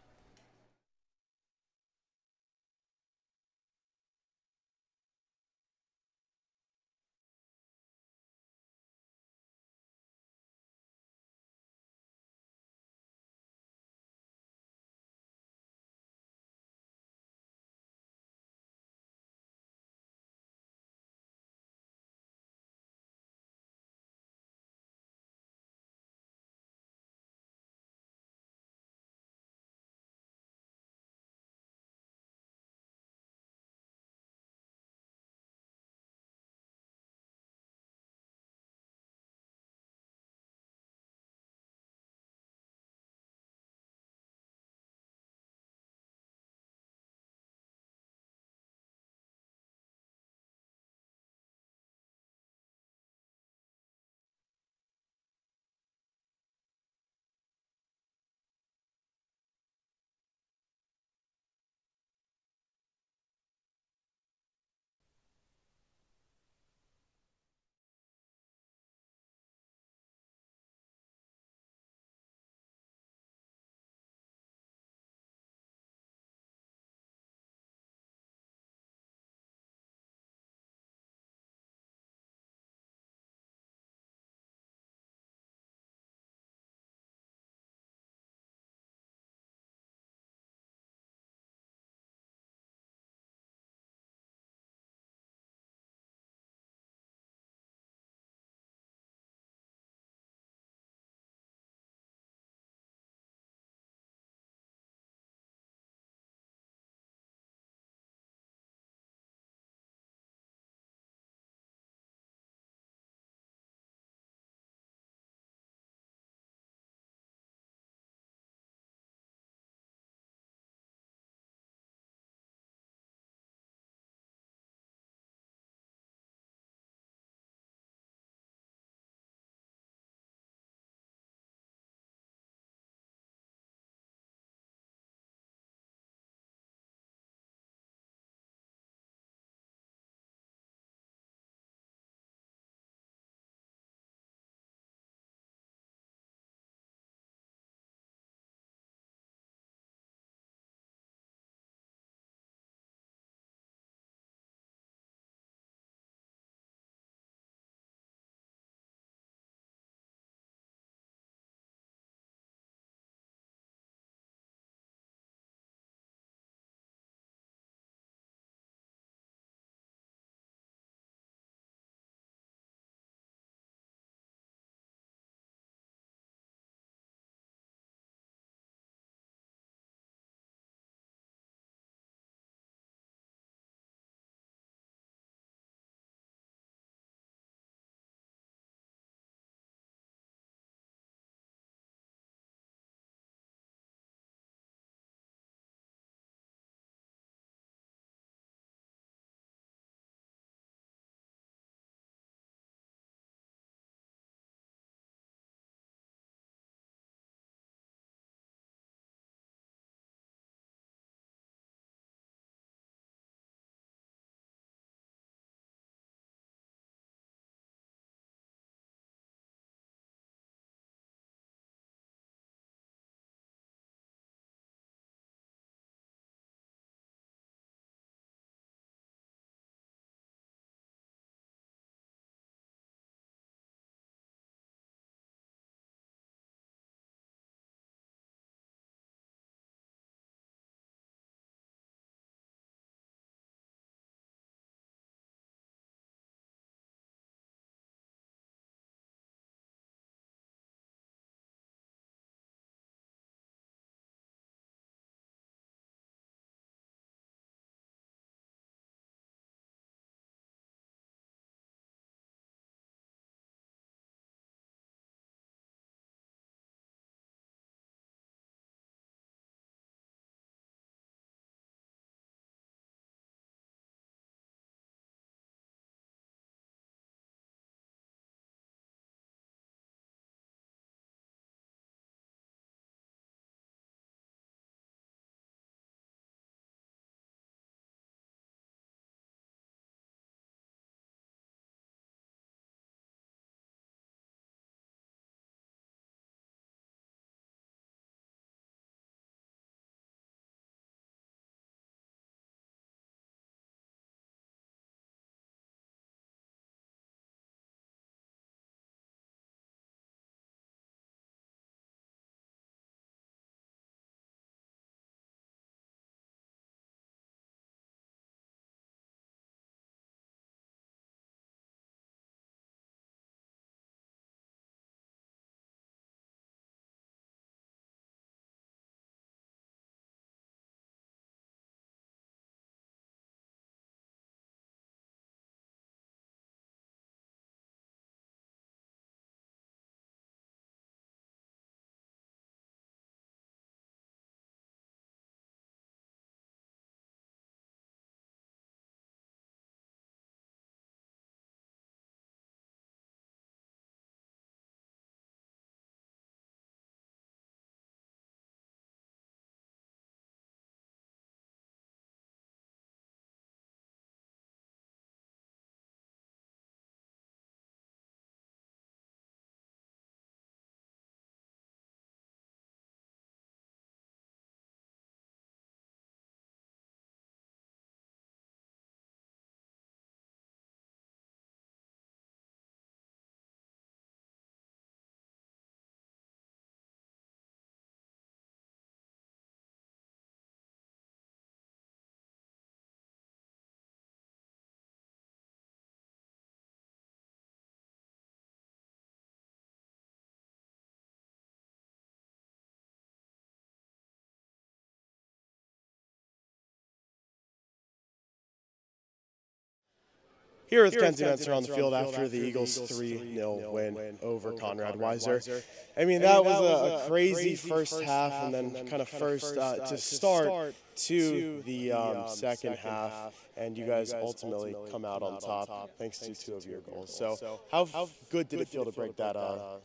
Here with Kenzie Menser on the field after the Eagles' 3-0 win over Conrad Weiser. I mean, that was a crazy first half, and then kind of first to start to the second half, and you guys ultimately come out on top thanks to 2 of your goals. So how good did it feel to break that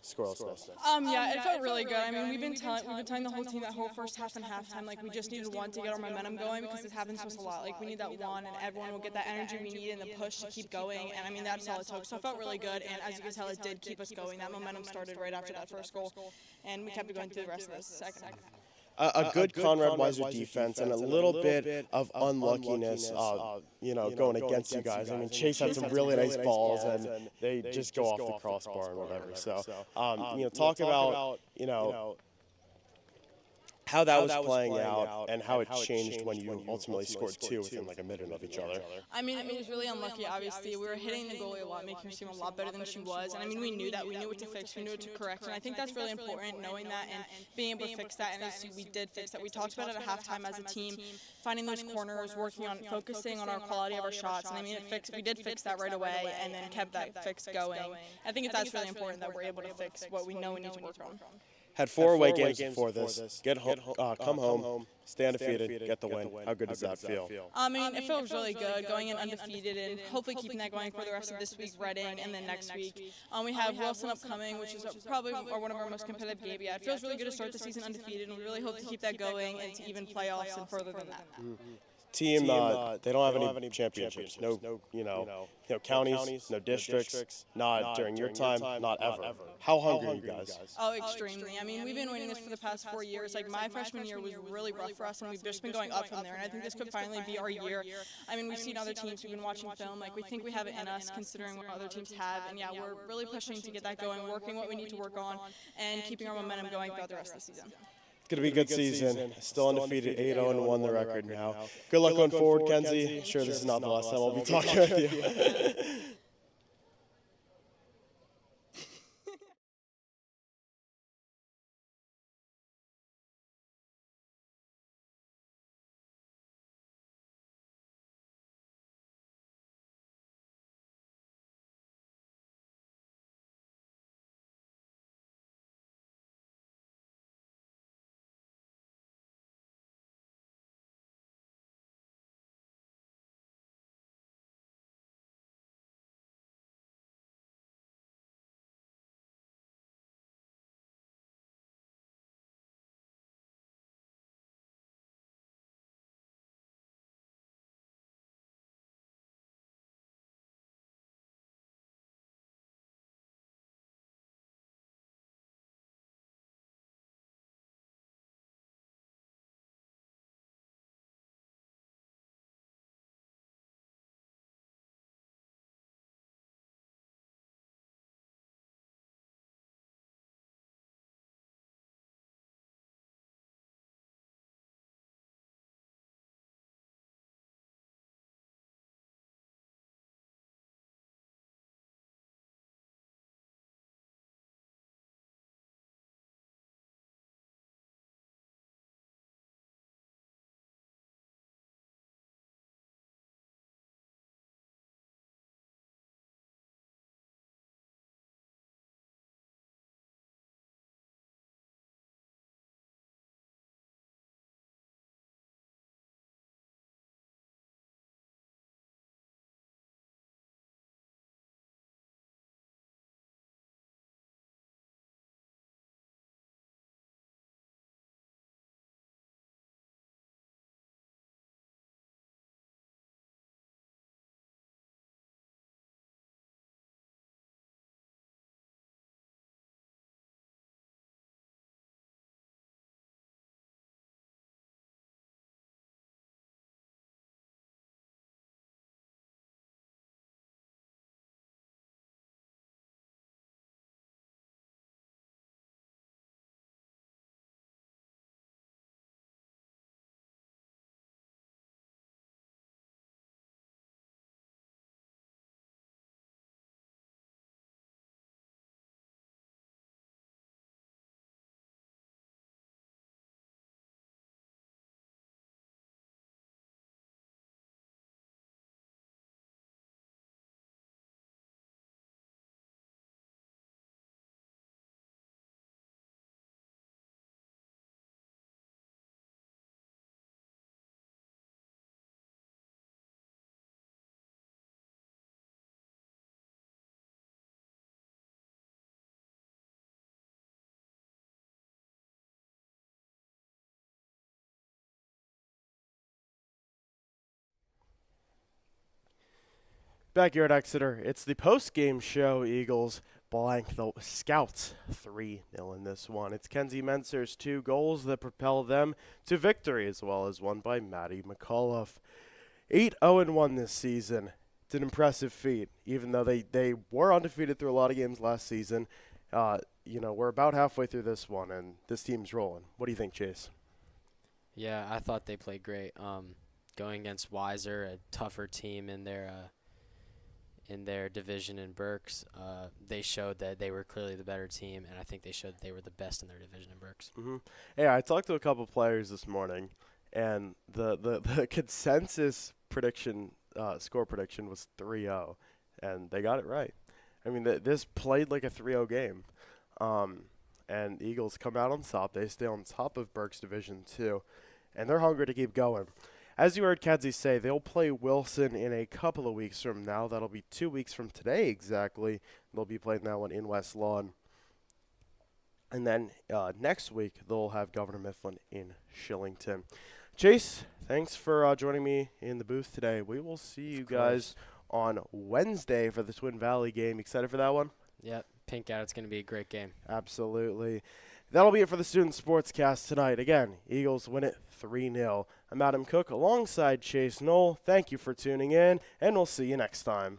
scorelessness? Yeah, it felt really good. I mean, we've been telling the whole team that whole first half and halftime, like, we just needed one to get our momentum going, because this happens to us a lot. Like, we need that one, and everyone will get that energy we need and the push to keep going. And I mean, that's all it took. So it felt really good. And as you can tell, it did keep us going. That momentum started right after that first goal, and we kept it going through the rest of the second half. A good Conrad Weiser defense and a little bit of unluckiness, going against you guys. I mean, Chase had some really nice balls, and they just go off the crossbar and whatever. So, talk about, how that was playing out and how it changed when you ultimately scored 2 within like a minute of each other. I mean, it was really unlucky, obviously. We were hitting the goalie a lot, making her seem a lot better than she was. And I mean, we knew that. We knew what to fix. We knew what to correct. And I think that's really important, knowing that and being able to fix that. And as we did fix that. We talked about it at halftime as a team, finding those corners, working on focusing on our quality of our shots. And I mean, we did fix that right away and then kept that fix going. I think that's really important that we're able to fix what we know we need to work on. Had 4 away games before this. Come home, stay undefeated, get the win. How good does that feel? I mean, it feels really good going in undefeated and hopefully keeping that going for the rest of this week, Reading, and then next week. We have Wilson upcoming, which is probably one of our most competitive games yet. It feels really good to start the season undefeated, and we really hope to keep that going and to even playoffs and further than that. Team, they don't have any championships. No, counties, no districts. Not during your time, not ever. How hungry are you guys? Oh, extremely. I mean, we've been winning this for the past 4 years. Like, my freshman year was really rough for us, and we've just been going up from there. And I think this could finally be our year. I mean, we've seen other teams, we've been watching film. Like, we think we have it in us, considering what other teams have. And yeah, we're really pushing to get that going, working what we need to work on, and keeping our momentum going throughout the rest of the season. It's going to be a good season. Still undefeated, 8-0-1 the record now. Good luck going forward, Kenzie. I'm sure this is not the last time I'll be talking with you. Back here at Exeter, it's the post-game show. Eagles blank the Scouts 3-0 in this one. It's Kenzie Menser's 2 goals that propel them to victory, as well as one by Maddie McAuliffe. 8-0-1 this season. It's an impressive feat, even though they were undefeated through a lot of games last season. We're about halfway through this one, and this team's rolling. What do you think, Chase? Yeah, I thought they played great. Going against Weiser, a tougher team in their division in Berks, they showed that they were clearly the better team, and I think they showed that they were the best in their division in Berks. Mm-hmm. Yeah, I talked to a couple players this morning, and the consensus prediction, score prediction was 3-0, and they got it right. I mean, this played like a 3-0 game, and Eagles come out on top. They stay on top of Berks Division 2, and they're hungry to keep going. As you heard Kenzie say, they'll play Wilson in a couple of weeks from now. That'll be 2 weeks from today exactly. They'll be playing that one in West Lawn. And then next week, they'll have Governor Mifflin in Shillington. Chase, thanks for joining me in the booth today. We will see you guys on Wednesday for the Twin Valley game. Excited for that one? Yep, pink out. It's going to be a great game. Absolutely. That'll be it for the Student Sportscast tonight. Again, Eagles win it 3-0. I'm Adam Cooke alongside Chase Noel. Thank you for tuning in, and we'll see you next time.